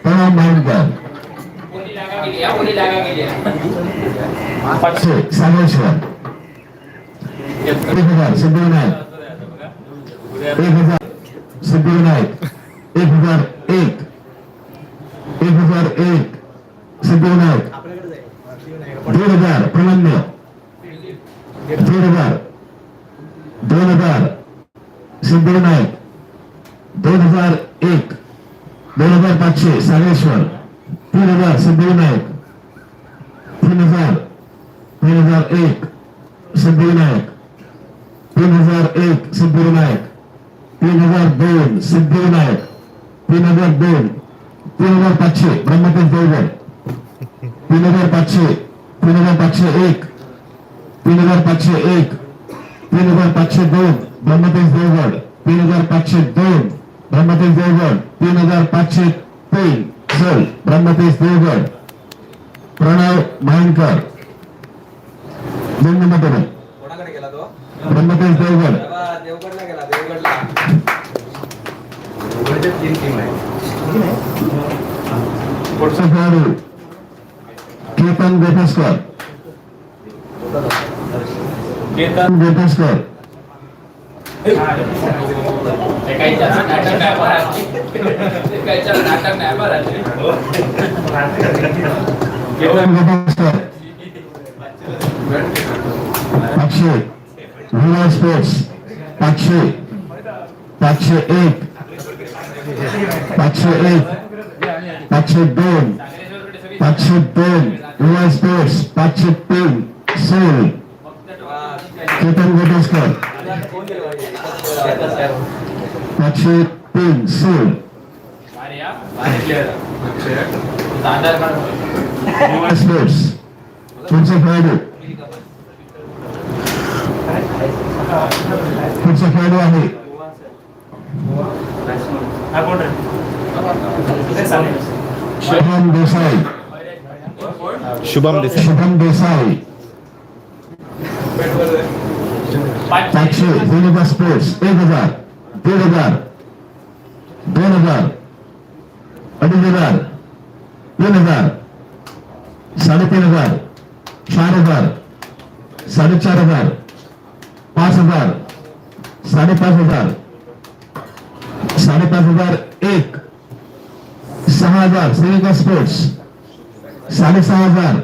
Pranab मांडकर, 500 Sagareshwar, 1000 Siddhivinayak, 1000 Siddhivinayak, 1001, 1001 Siddhivinayak, 2000 Pranamya, 2000, 2000 Siddhivinayak, 2001, 2500 Sagareshwar, 3000 Siddhivinayak, 3000, 3001 Siddhivinayak, 3001 Siddhivinayak, 3002 Siddhivinayak, 3002, 3500 Brahmatej Devgad, 3500, 3501, 3501, 3502 Brahmatej Devgad, 3502 Brahmatej Devgad, 3503 sold Brahmatej Devgad, Pranav Mayankar 2 number table कोणाकडे गेला तो ब्रह्मतेज देवगड, देवगडला गेला देवगडला पुढचा खेळाडू Ketan Gopeskar, Ketan Gopeskar, Ketan Gopeskar 500 Vinay sports 500, 501, 501, 502, 502 Vinay sports 503 sold Ketan Gopeskar 503 sold sports पुढचा खेळाडू आहे Shubham Desai, Shubham Desai Shubham Desai 500 Zenika sports 1000, 1500, 2000, 2500, 3000, 3500, 4000, 4500, 5000, 5500, 5501, 6000 झेनिका sports 6500,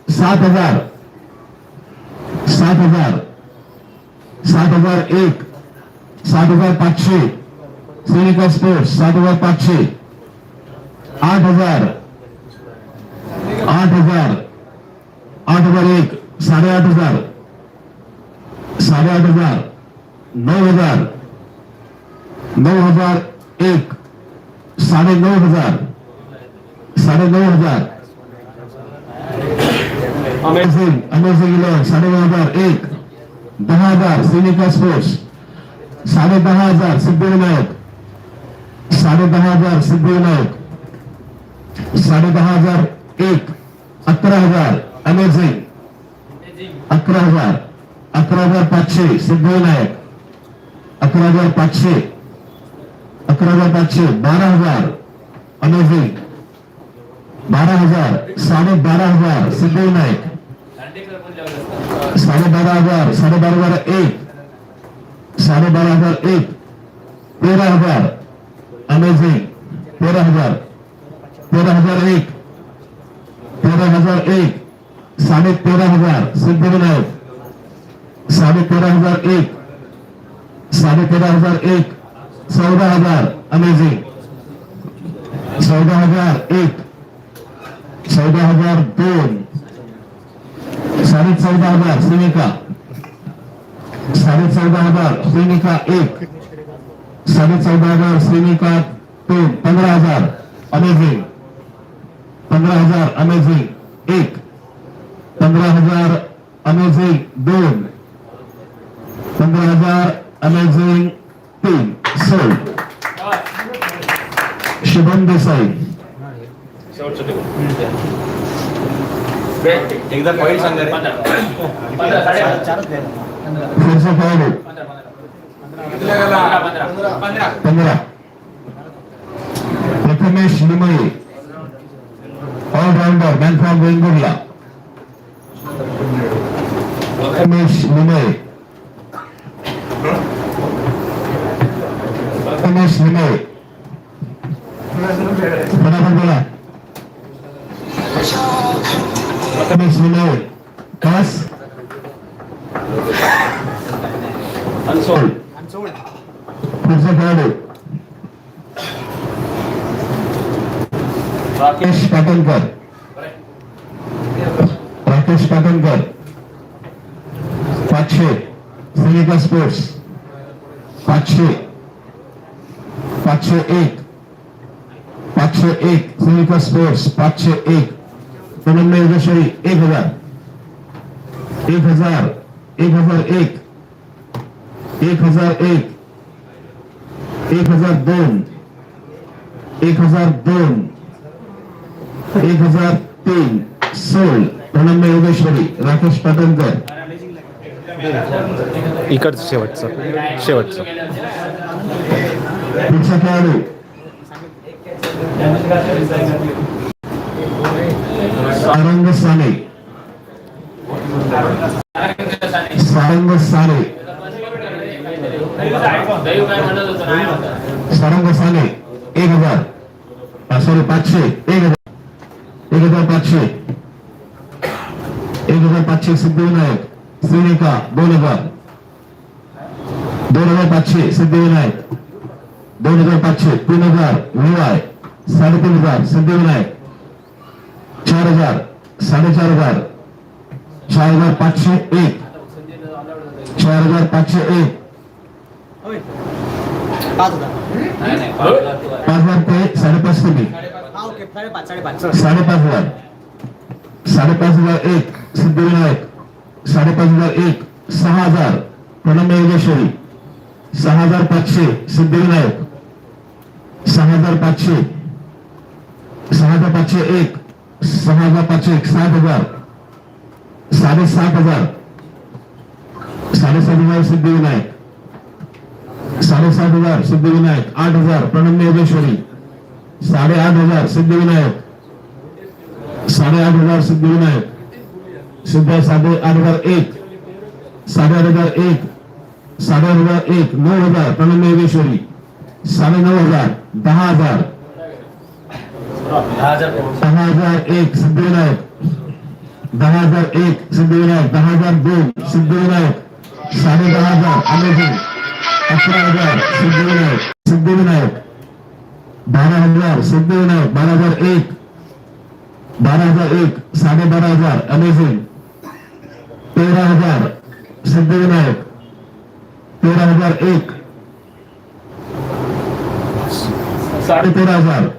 7000, 7000, 7001, 7500 झेनिका sports 7500, 8000, 8000, 8001, 8500, 8500, 9000, 9001, 9000, 9000, amazing 9001, 10,000 Zenika sports 10,500 Siddhivinayak, 10,500 Siddhivinayak, 10,501, 11,000 amazing, 11,000, 11,500 Siddhivinayak, 11,500, 11,500, 12,000 amazing, 12,000, 12,500 Siddhivinayak, 12,500, 12,501, 12,501, 13,000 amazing, 13,000, 13,001, 13,001, 13,500 Siddhivinayak, 13,001, 13,001, 14,000 amazing, 14,001, 14,002, 14,500 Sinika, 14,500 Sinika 1, 14,500 Sinika 2, 15,000 amazing, 15,000 amazing 1, 15,000 amazing 2, 15,000 amazing 3 sold. Shubham Desai एकदा पॉईंट सांगा रे. पुढचा खेळाडू 15 Prathamesh Limaye all rounder man from Vengurla. Prathamesh Limaye, Prathamesh Limaye बोला. प्रथमेश लिमये कास अनसोल्ड. पुढचा खेळाडू Rakesh Patankar, Rakesh Patankar 500 Shrinika sports 500 501 501 Shrinika sports 501 Pranamya Yogeshwari 1000 1000 1001 1001 1002 1002 1003 soul प्रणम्य योगेश्वरी राकेश पाटणकर इकडचं शेवटचं पुढचा खेळाडू सारंग साने सारंग साने सारंग साने 1000 सॉरी 500 1500 1500 सिद्धिविनायक श्रीनिका 2000 2500 सिद्धिविनायक 2500 3000 विवाय 3500 सिद्धिविनायक 4000 4500 4501 4501 5000 ते 5.5 तुम्ही 5.5 5.5 सिद्धिविनायक 5.5 6000 प्रणम्य योगेश्वरी 6500 सिद्धिविनायक 6500 6501 6501 7000 7,500 7,500 सिद्धिविनायक 7,500 सिद्धिविनायक 8000 प्रणम्य योगेश्वरी 8,500 सिद्धिविनायक 8,500 सिद्धिविनायक सिद्ध 8,001 8,001 8,001 9,000 प्रणम्य Yogeshwari 9,500 10,000 10,001 Siddhivinayak 10,001 Siddhivinayak 10,002 Siddhivinayak 10,500 amazing 11,000 Siddhivinayak 12,000 Siddhivinayak 12,001 12,001 12,500 amazing 13,000 Siddhivinayak 13,001 13,500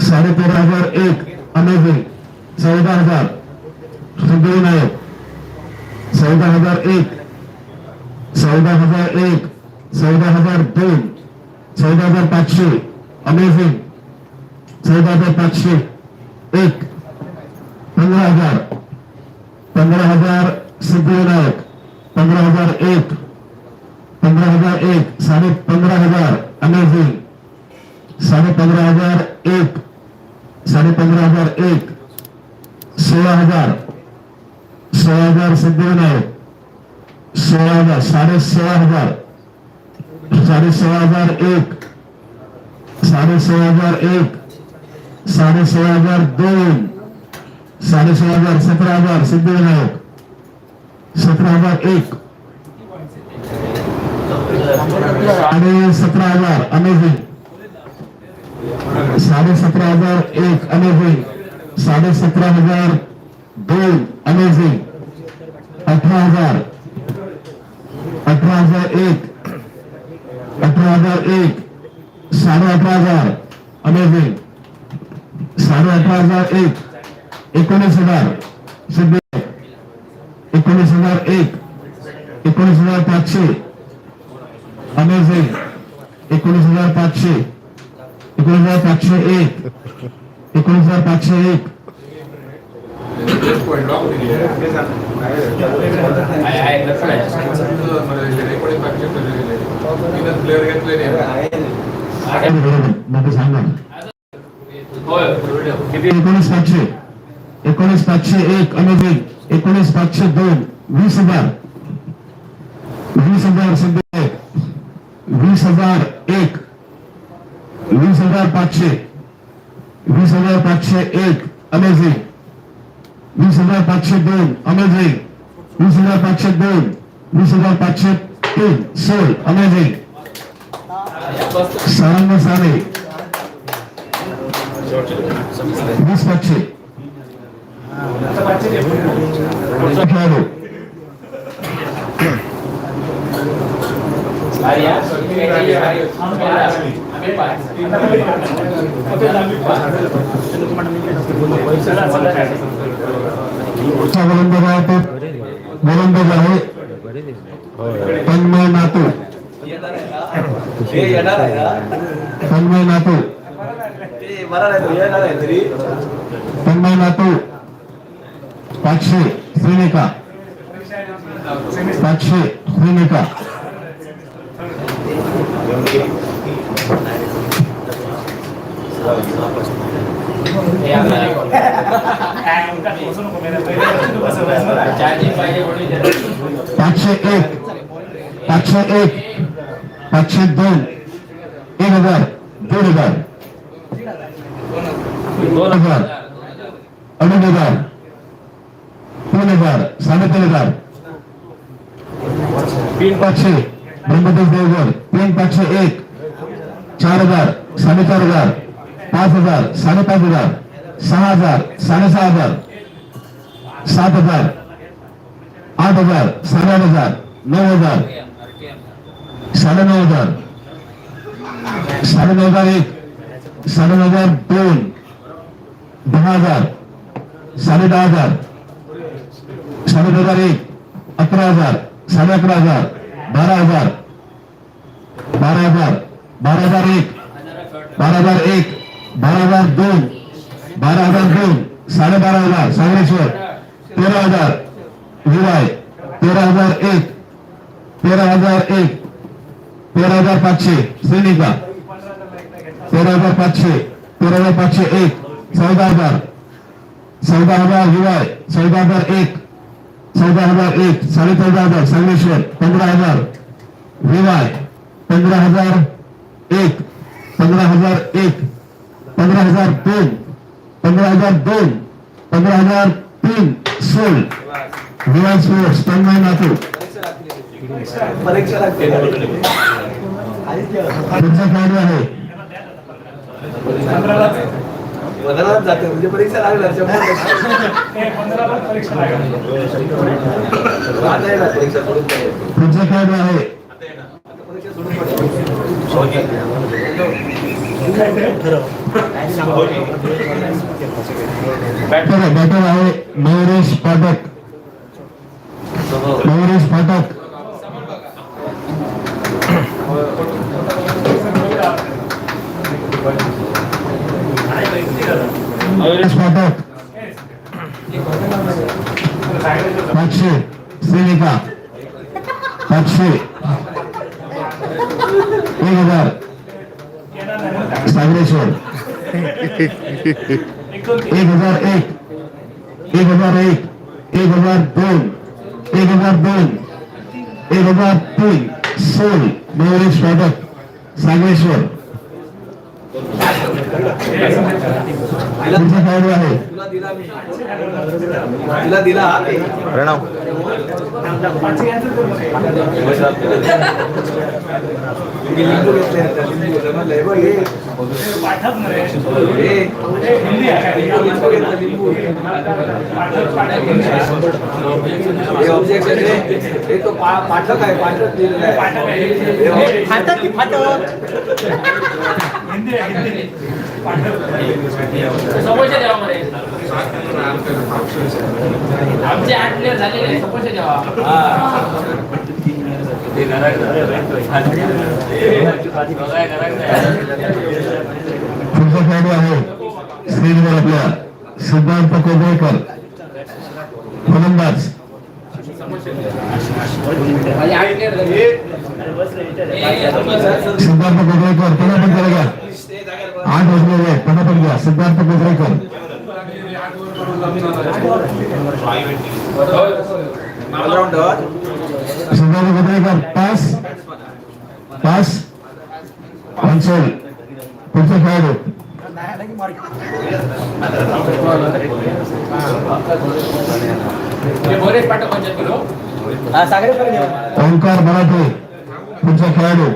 13,501 amazing 14,000 Siddhivinayak 14,001 14,001 14,002 14,500 amazing 14,500 1 15,000 15,000 Siddhivinayak 15,001 15,001 15,500 amazing 15,501 15,501 16,000 16,000 Siddhivinayak 16,000 16,500 16,501 16,501 16,502 16,500 17,000 Siddhivinayak 17,001 आणि 17,000 amazing 17,501 amazing 17,502 amazing 18,000 18,001 18,001 18,500 amazing 18,501 19,000 Siddhivinayak 19,001 19,500 amazing 19,500 19,501 19,501 सांगा 19,500 19,501 amazing 19,502 20,000 20,000 Siddhivinayak 20,001 20,500 20,501 amazing 20,502 amazing 20,502 20,503 sold amazing Sarang Sane 20,500 पुढचा खेळाडू पुढचा गोलंदाज आहे तन्मय नातू. तन्मय नातू. तन्मय नातू. पाचशे श्रीनिका. पाचशे श्रीनिका. पाचशे एक. पाचशे एक. पाचशे दोन. 1000. 1500. 2000. 2500. 3000. 3500. 3500. ब्रह्मदेव देवगड. 3501. 4000. 4500. 5000. 5500. 6000. 6500. 7000. 8000. 8500. 9000. 9500. 9501. 9502. 10000. 10000. 10001. 11000. 11,000. 12,000. 12,000. 12,001. 12,001. 12,002. 12,002. 12,500. सागरेश्वर. 13,000. विवाय. 13,001. 13,001. 13,500. श्रीनिका. 13,500. 13,501. 14,000. 14,000. विवाय. 14,001. 14,001. 14,500. सागरेश्वर. 15,000. विवाय. 15,001. 15,001. 15,002. 15,002. 15,003. सोल. विवाय स्पोर्ट्स. तन्मय नातू. परीक्षा लागते पुढचा खेळाडू आहे बदलात जाते म्हणजे परीक्षा लागणार परीक्षा सोडून पुढचा खेळाडू आहे बॅटर आहे मयुरेश पाठक. मयुरेश पाठक. मयुरेश पाठक. 500. श्रीनिका. 500. 1000. सागरेश्वर. 1001. 1001. 1002. 1002. 1003. सोल. मयुरेश पाठक. सागरेश्वर. पुढचा खेळाडू आहे तिला दिला प्रणव. तो पाठक आहे. पाठक लिहिलेला आहे. फाटक की फाटक समोरच्या देवामध्ये आमचे 8 प्लेयर झालेले समोरच्या देवा. पुढचा खेळाडू आहे स्क्रीनवर आपल्या सिद्धार्थ कोगळेकर. फलंदाज. सिद्धार्थ कोगळेकर. पटापट करा घ्या. 8 वाजलेले आहेत. पटापट घ्या. Siddharth Kogalekar. Siddharth Kogalekar. Pass. Pass. Console. पुढचा खेळाडू ओंकार मराठे. पुढचा खेळाडू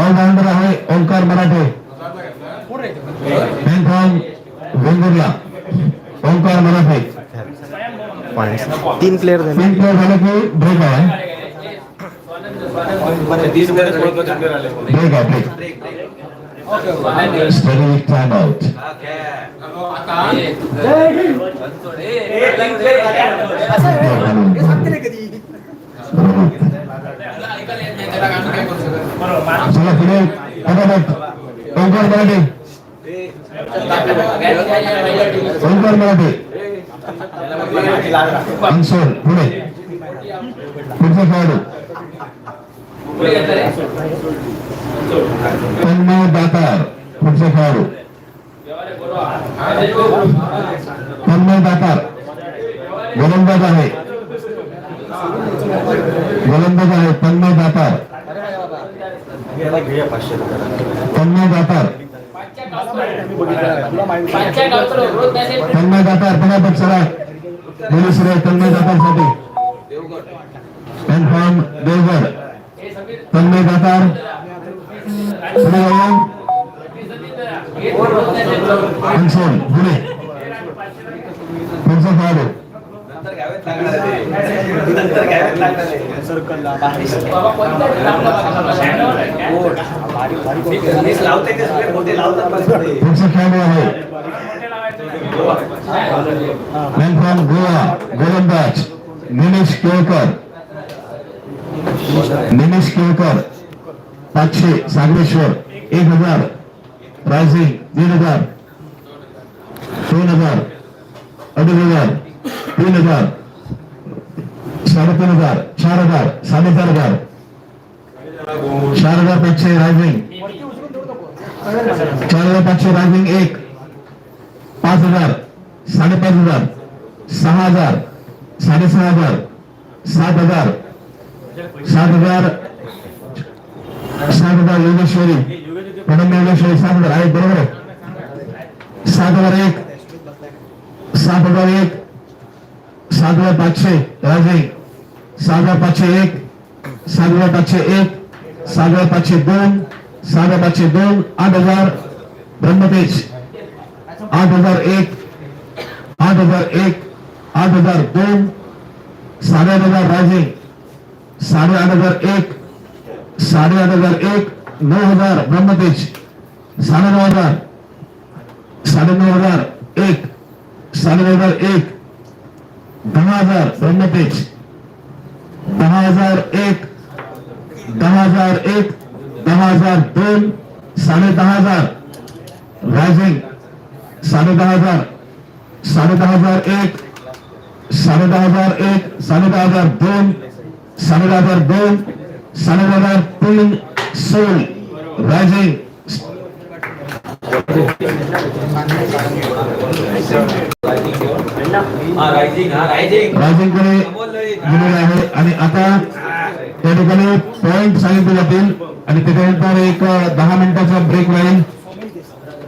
ऑलराऊंडर आहे ओंकार मराठे. बँकॉन वेंगुर्ला ओंकार मराठे. पॉईंट्स 3 प्लेयर देणार. 3 प्लेयर झाले की ब्रेक आहे. ब्रेक आहे break. Study with time out. चला पुढे फटाफट. ओंकार मराठे. ओंकार मराठे. अंशोल पुढे. पुढचा खेळाडू तन्मय दातार. पुढचा खेळाडू तन्मय दातार. गोलंदाज आहे. गोलंदाज आहे तन्मय दातार. तन्मय दातार. तन्मय दातार पटापट चला. पोलीस तन्मय दातारसाठी कन्फर्म देवगड. तन्मय दातार पुढे जाऊन अंशोल पुढे. पुढचा खेळाडू पुढचा खेळाडू आहे कन्फर्म गोवा. गोलंदाज Nilesh Kelkar. Nilesh Kelkar 500. Sagareshwar 1000. Rising 1500. 2000. 2500. 3000. 3500. 4000. 4500. 4500 rising. 4500 rising 1. 5000. 5500. 6000. 6500. 7000. 7000. 7000 Yogeshwari. Madam Yogeshwari 7000 आहे बरोबर आहे. 7001. 7001. 7500 rising. 7501. 7501. 7502. 7502. 8000 ब्रह्मतेज. 8001. 8001. 8002. 8000 rising. 8001. 8001. 9000 ब्रह्मतेज. 9000. 9001. 9001. 10000 ब्रह्मतेज. 10001. 10001. 10002. 10000 rising. 10000. 10001. 10001. 10002. 10002. 10003. Sold rising. रायझिंगकडे गेलेला आहे आणि आता त्या ठिकाणी पॉइंट सांगितले जातील आणि त्याच्यानंतर एक 10 मिनिटाचा ब्रेक राहील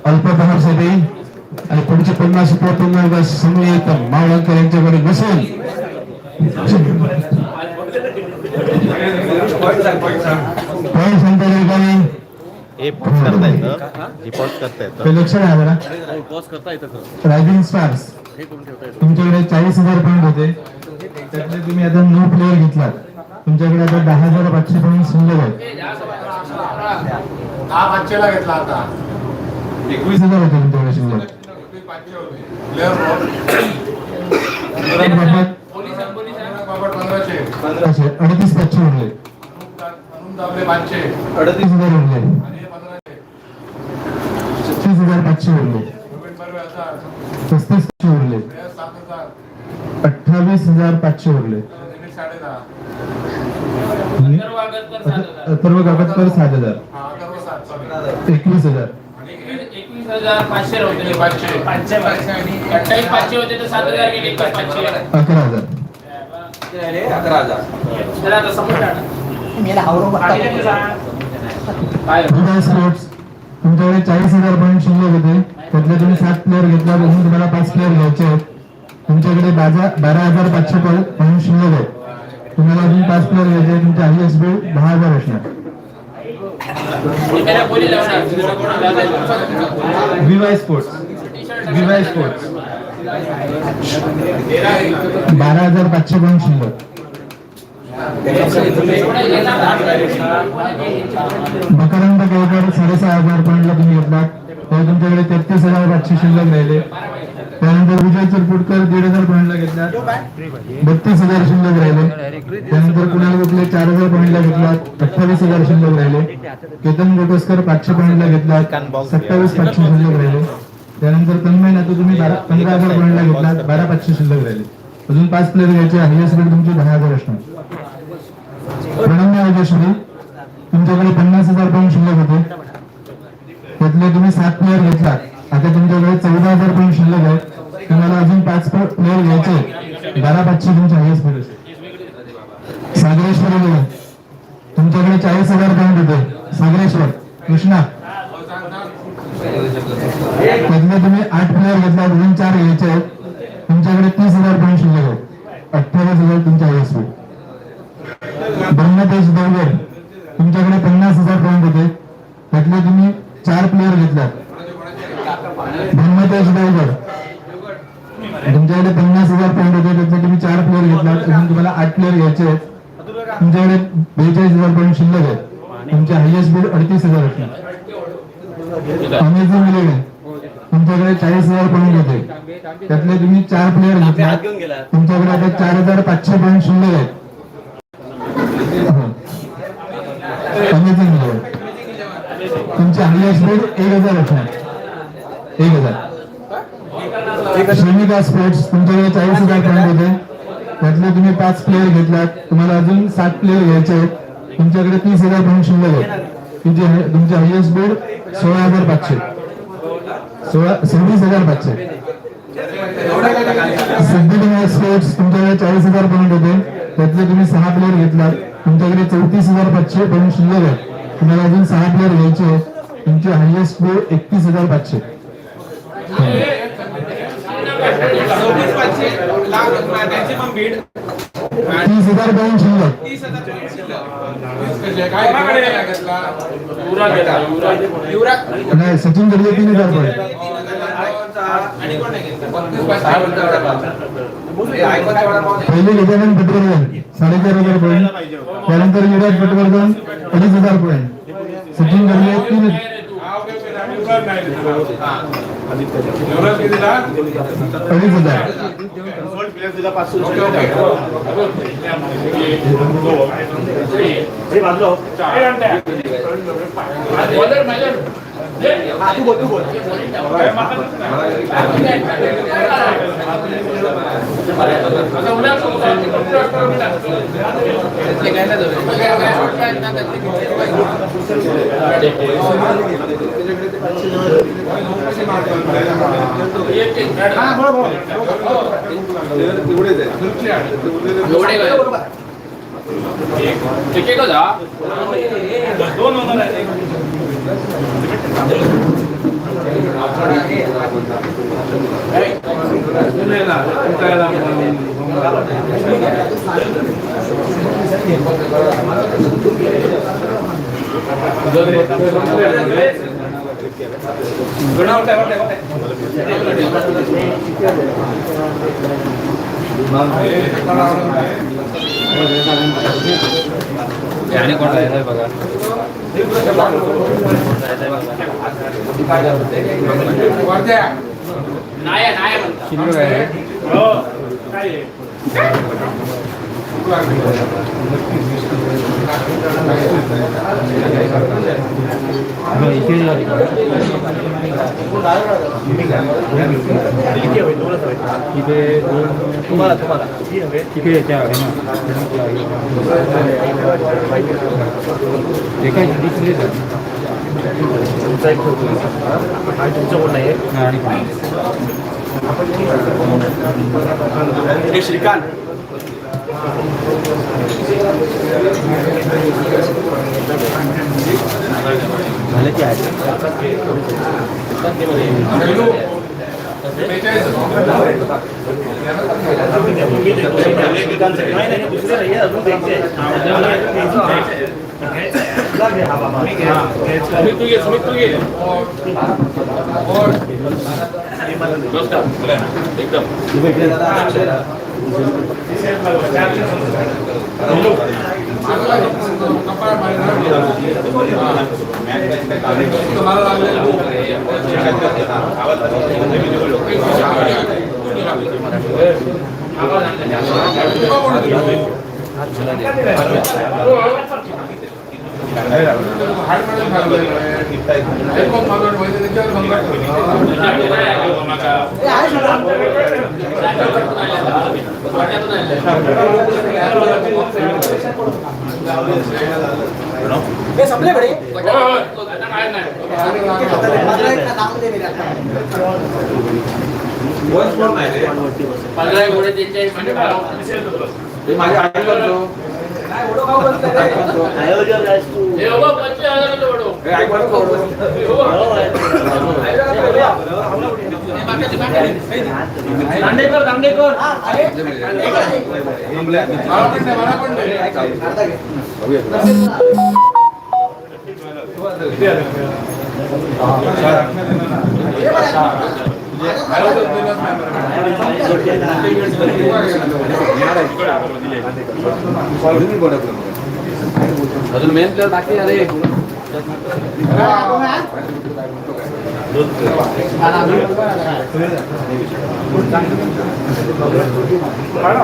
अल्पप्रहारसाठी आणि पुढचे 50 पूर्ण समूहित मावळकर यांच्याकडे बसून पॉइंट सांगता ठिकाणी हे पॉज करता येतं. रिपोर्ट करता येतं. लक्षण आहे बघा. रायझिंग स्टार्स तुमच्याकडे 40,000 पॉईंट होते. त्यातले तुम्ही आता 9 प्लेअर घेतलात. तुमच्याकडे आता 10,500 पॉईंट शिल्लक आहेत. 500 घेतला आता. 21,000 होते तुमच्याकडे शिल्लक. 1500 38,500 उरले. 38,000 उरले. 35,500 उरले. 35,500 उरले. 28,500 उरले. अथर्व कागदकर 7,000. 21,000. 21,500 होते. 28,500 होते तर 7,000 गेले. 500. 11,000. 11,000. चला आता समजा दुबई स्पोर्ट्स तुमच्याकडे 40,000 पॉईंट शिल्लक होते. त्यातले तुम्ही 7 प्लेअर घेतला. म्हणून तुम्हाला 5 प्लेअर घ्यायचे आहेत. तुमच्याकडे 12,500 पॉईंट शिल्लक आहेत. तुम्हाला अजून 5 प्लेअर घ्यायचे आहेत. तुमचे ISB 10,000 असणार. मेरा बोली लावणार. VY स्पोर्ट्स विवाय स्पोर्ट्स 12,500 पॉईंट शिल्लक. मकरंद गावकर 6,500 पॉईंटला तुम्ही घेतलात, तर तुमच्याकडे 33,500 शिल्लक राहिले. त्यानंतर विजय चिरपुटकर 1,500 पॉईंटला घेतलात, 32,000 शिल्लक राहिले. त्यानंतर कुणाल गोखले 4,000 पॉईंटला घेतलात, 28,000 शिल्लक राहिले. केतन गोटस्कर 500 पॉईंटला घेतलात, 27,500 शिल्लक राहिले. त्यानंतर तन्मय नातू तुम्ही 15,000 पॉईंटला घेतलात, 12,500 शिल्लक राहिले. अजून 5 प्लेअर घ्यायचे, हायएस्ट रेट तुमची 10,000 असणार. प्रणम्य योगेश्वरी तुमच्याकडे 50,000 पॉईंट शिल्लक होते, त्यातले तुम्ही 7 प्लेअर घेतलात. आता तुमच्याकडे 14,000 पॉईंट शिल्लक आहे. तुम्हाला अजून 5 प्लेअर घ्यायचे, 12,500 तुमचे हायएस्ट रेट असेल. सागरेश्वरी गेले तुमच्याकडे 40,000 पॉईंट होते. सागरेश्वर कृष्णा त्यातले तुम्ही 8 प्लेअर घेतलात, अजून 4 घ्यायचे आहेत. तुमच्याकडे 30,000 पॉईंट शिल्लक आहे, 28,000 तुमचे हायएस्ट रेट. ब्रह्मतेज देवगड तुमच्याकडे 50,000 पॉईंट होते, त्यातले तुम्ही 4 प्लेअर घेतलात. ब्रह्मतेज देवगड तुमच्याकडे 50,000 पॉईंट होते, त्यातले तुम्ही 4 प्लेअर घेतलात. अजून तुम्हाला 8 प्लेअर घ्यायचे आहेत. तुमच्याकडे 42,000 पॉईंट शिल्लक आहेत. तुमचे हायएस्ट बिड 38,000 असणार. अमेझिंग इलेव्हन तुमच्याकडे 40,000 पॉईंट होते, त्यातले तुम्ही 4 प्लेअर घेतलात. तुमच्याकडे आता 4,500 पॉईंट शिल्लक आहेत. अमेझिंग इलेव्हन तुमचे हायएस्ट बिड 1,000 असणार. 1,000. श्रीनिका स्पोर्ट्स तुमच्याकडे 40,000 पॉईंट होते, त्यातले तुम्ही 5 प्लेअर घेतलात. तुम्हाला अजून 7 प्लेअर घ्यायचे आहेत. तुमच्याकडे 30,000 पॉईंट शिल्लक आहेत. तुमचे हायएस्ट बिड 16,500. 26,500. सिद्धिविनायक स्पोर्ट्स तुमच्याकडे 40,000 पॉईंट होते, त्यातले तुम्ही 6 प्लेअर घेतलात. तुमच्याकडे 34,500 पॉईंट शिल्लक आहेत. तुम्हाला अजून 6 प्लेअर घ्यायचे आहेत. तुमचे हायएस्ट बिड 31,500. 30,000 पॉईंट शिल्लक. नाही सचिन गडगे 3,000 पॉईंट. पहिले गजानन पटवर्धन 4,500 पॉईंट. त्यानंतर युवराज पटवर्धन 2,500 पॉईंट. सचिन गडगे 3,000. श्रीकांत नाही नाही दुसरं नाही अजून द्यायचे अजून मेन प्लेअर बाकी अरे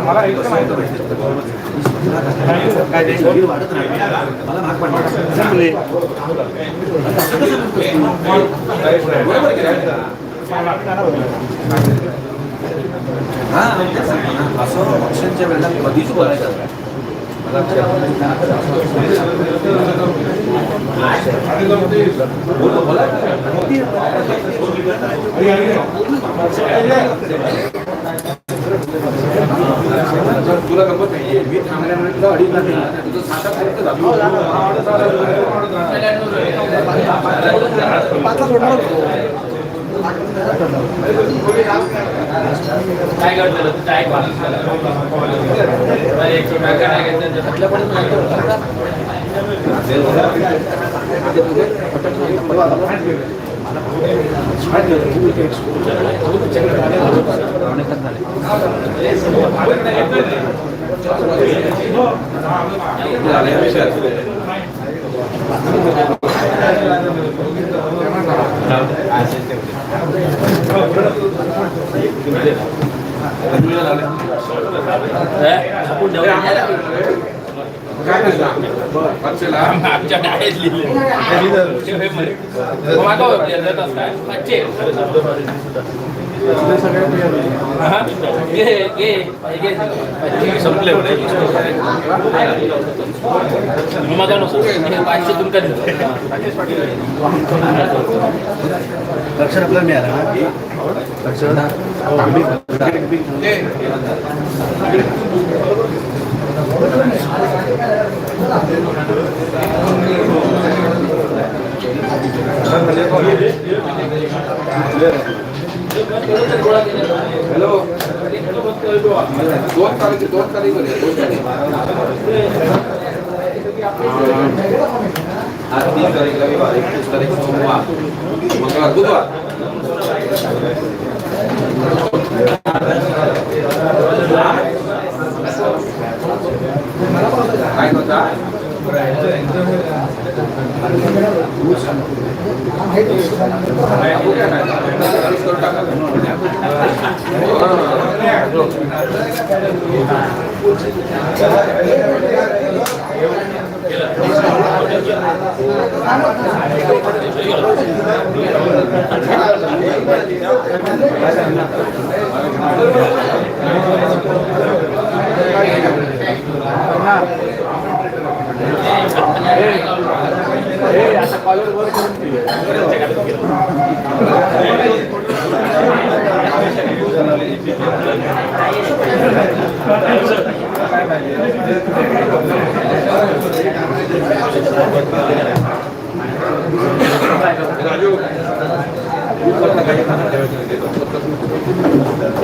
मला एकदम माहिती हा असं ऑप्शनच्या वेळेला कधीच बोलायचं तुला गमत नाहीये मी थांबल्यामुळे तुला 2.5 लाख दिला तुझं 7 लाख काय करतो काय आमच्या डायरीत लिहिले संपले पाचशे तुमका लक्षण आपल्याला मिळालं हॅलो 2 तारीख आज 3 तारीख रविवार 21 तारीख सोमवार मंगळवार बुधवार काय होता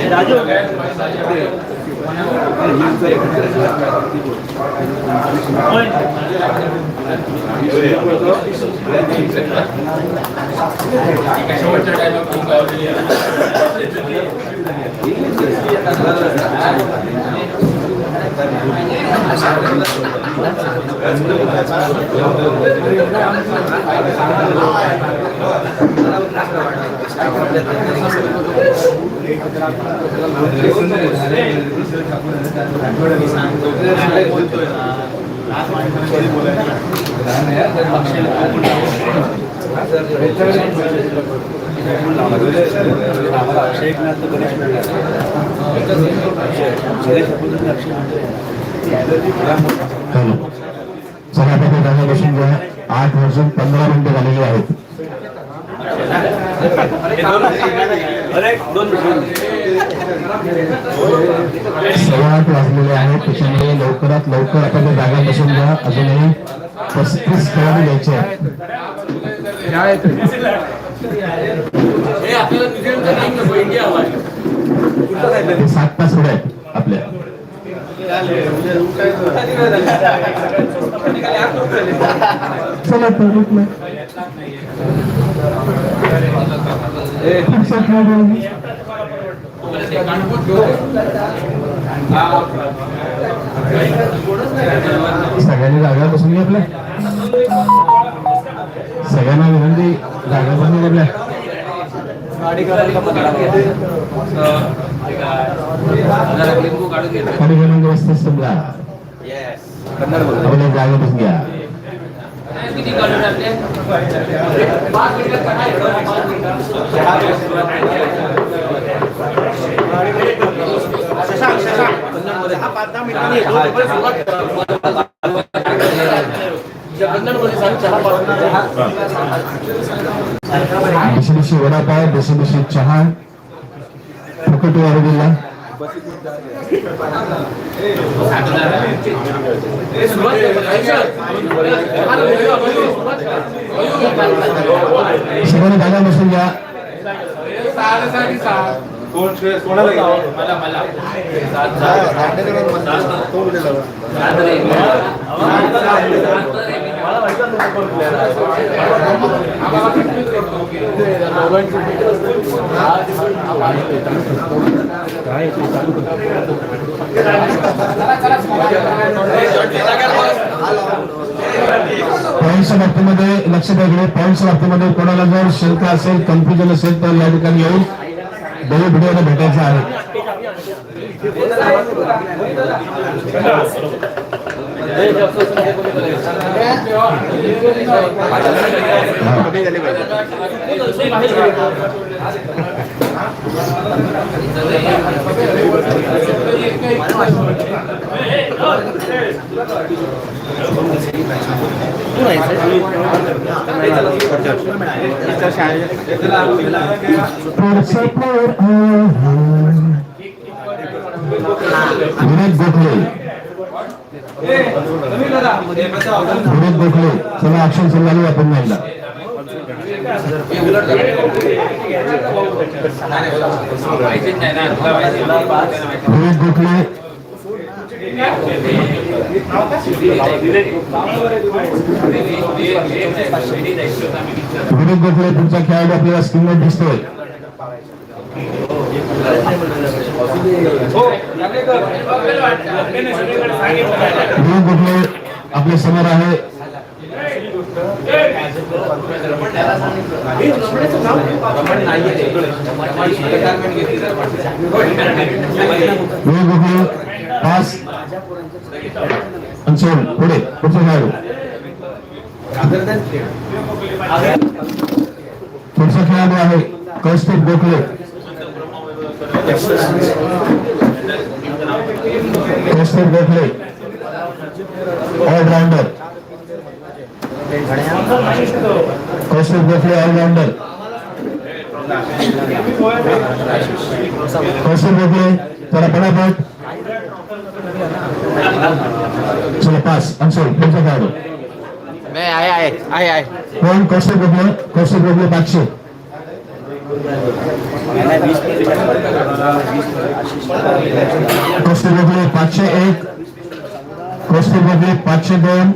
राजू हॅलो सभापती जागा बसून घ्या. 8 वाजून 15 मिनिटं झालेली आहेत. सव्वा 8 वाजलेले आहेत. त्याच्यामुळे लवकरात लवकर आपण त्या जागा बसून घ्या. अजूनही 35 खेळाडू द्यायचे आहेत. ते 7 तास पुढे आहेत आपल्या. चला तर उठलं. सगळ्यांनी जागा बसून घ्या आपल्या. सगळ्यांना विनंती जागा बसून आपल्या. खाली क्रमांक व्यवस्थित समजा. आपल्या जागा बसून घ्या. बिशी वडापाव, बिशी चहा, फुकट वारू दिला. सगळ्यांनी जागा बसून घ्या. पॉईंटच्या बाबतीमध्ये लक्ष द्यायकडे. पॉईंटच्या बाबतीमध्ये कोणाला जर शंका असेल, कन्फ्युजन असेल तर या ठिकाणी येऊन व्हिडिओला भेटायचं आहे. विनोद गोखले, विनोद गोखले, चला ऍक्शन सुरू झाली आपण नाही. विनोद गोखले, विनोद गोखले पुढचा खेळाडू आपल्याला स्क्रीनवर दिसतोय. विनोद गोखले आपल्या समोर आहे. विनोद गोखले पास अंशोल पुढे पुढचा खेळाडू. पुढचा खेळाडू आहे कौस्तुभ गोखले. कौस्तुभ गोखले ऑलराउंडर. कौस्तुभ गोखले ऑलराउंडर. कौस्तुभ गोखले चला पटापट. चला पास अंशोल पुढचा खेळाडू. आहे कोण? कौस्तुभ गोखले. कौस्तुभ गोखले 500. कौस्तुभ गोगले 501, कौस्तुभ गोगले 502,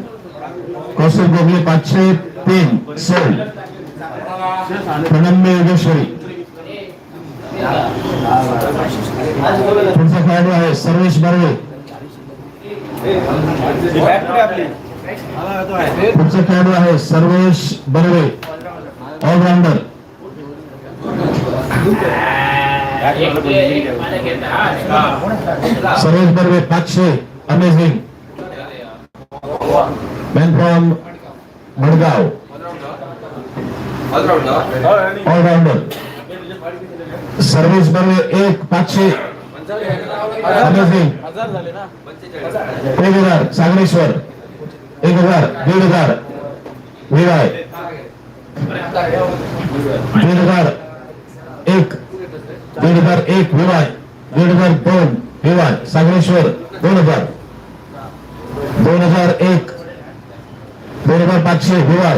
कौस्तुभ गोगले 503 सोल, प्रणम्य योगेश्वरी. पुढचा खेळाडू आहे सर्वेश बर्वे. पुढचा खेळाडू आहे Sarvesh Barve, allrounder. Sarvesh Barve 500, amazing man from Madgaon, allrounder. Sarvesh Barve 500, amazing. 1000 Sagareshwar, 1000, 1500 VY, 1001, 1001 VY, 1002 VY, Sagareshwar 2000, 2001, 2500 VY,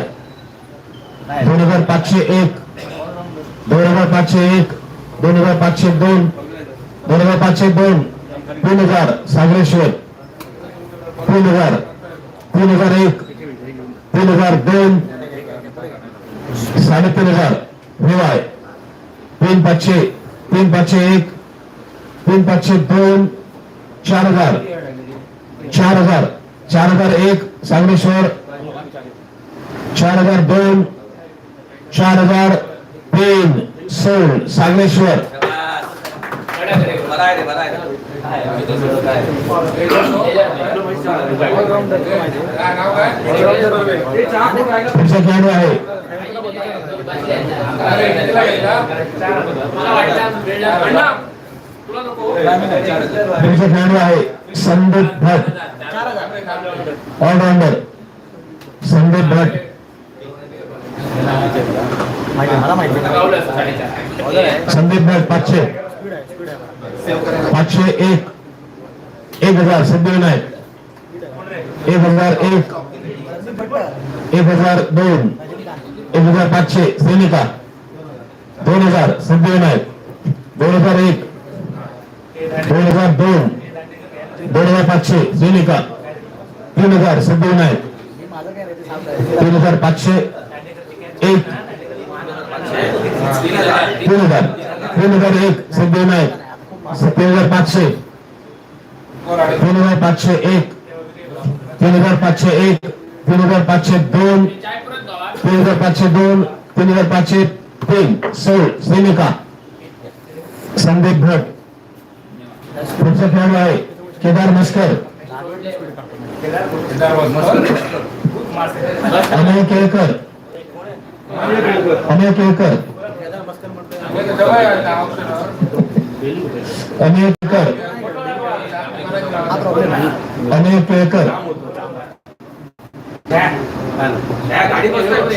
2501, 2501, 2502, 2502 3000 Sagareshwar, 3000, 3001, 3002 3500 VY, 3500, 3501, 3502 4000, 4000, 4001 Sagareshwar, 4002, 4003 sold, Sagareshwar. पुढचा खेळाडू आहे पुढचा खेळाडू आहे संदीप भट, ऑलराऊंडर. संदीप भट. संदीप भट 500, 501, 1000 सिद्धिविनायक, 1001, 1002, 1500 सैनिका, 2000 सिद्धिविनायक, 2001, 2002, 2500 सैनिका, 3000 सिद्धिविनायक, 3500 1, 3000, 3001 सिद्धिविनायक, 3500, 3501, 3501, 3502, 3502, 3503 सोल, सैनिका. संदीप भट. पुढचा खेळाडू आहे केदार मस्कर, अमय केळकर, अमय केळकर, अमय केळकर, अमय केळकर. गाडी बसतोय.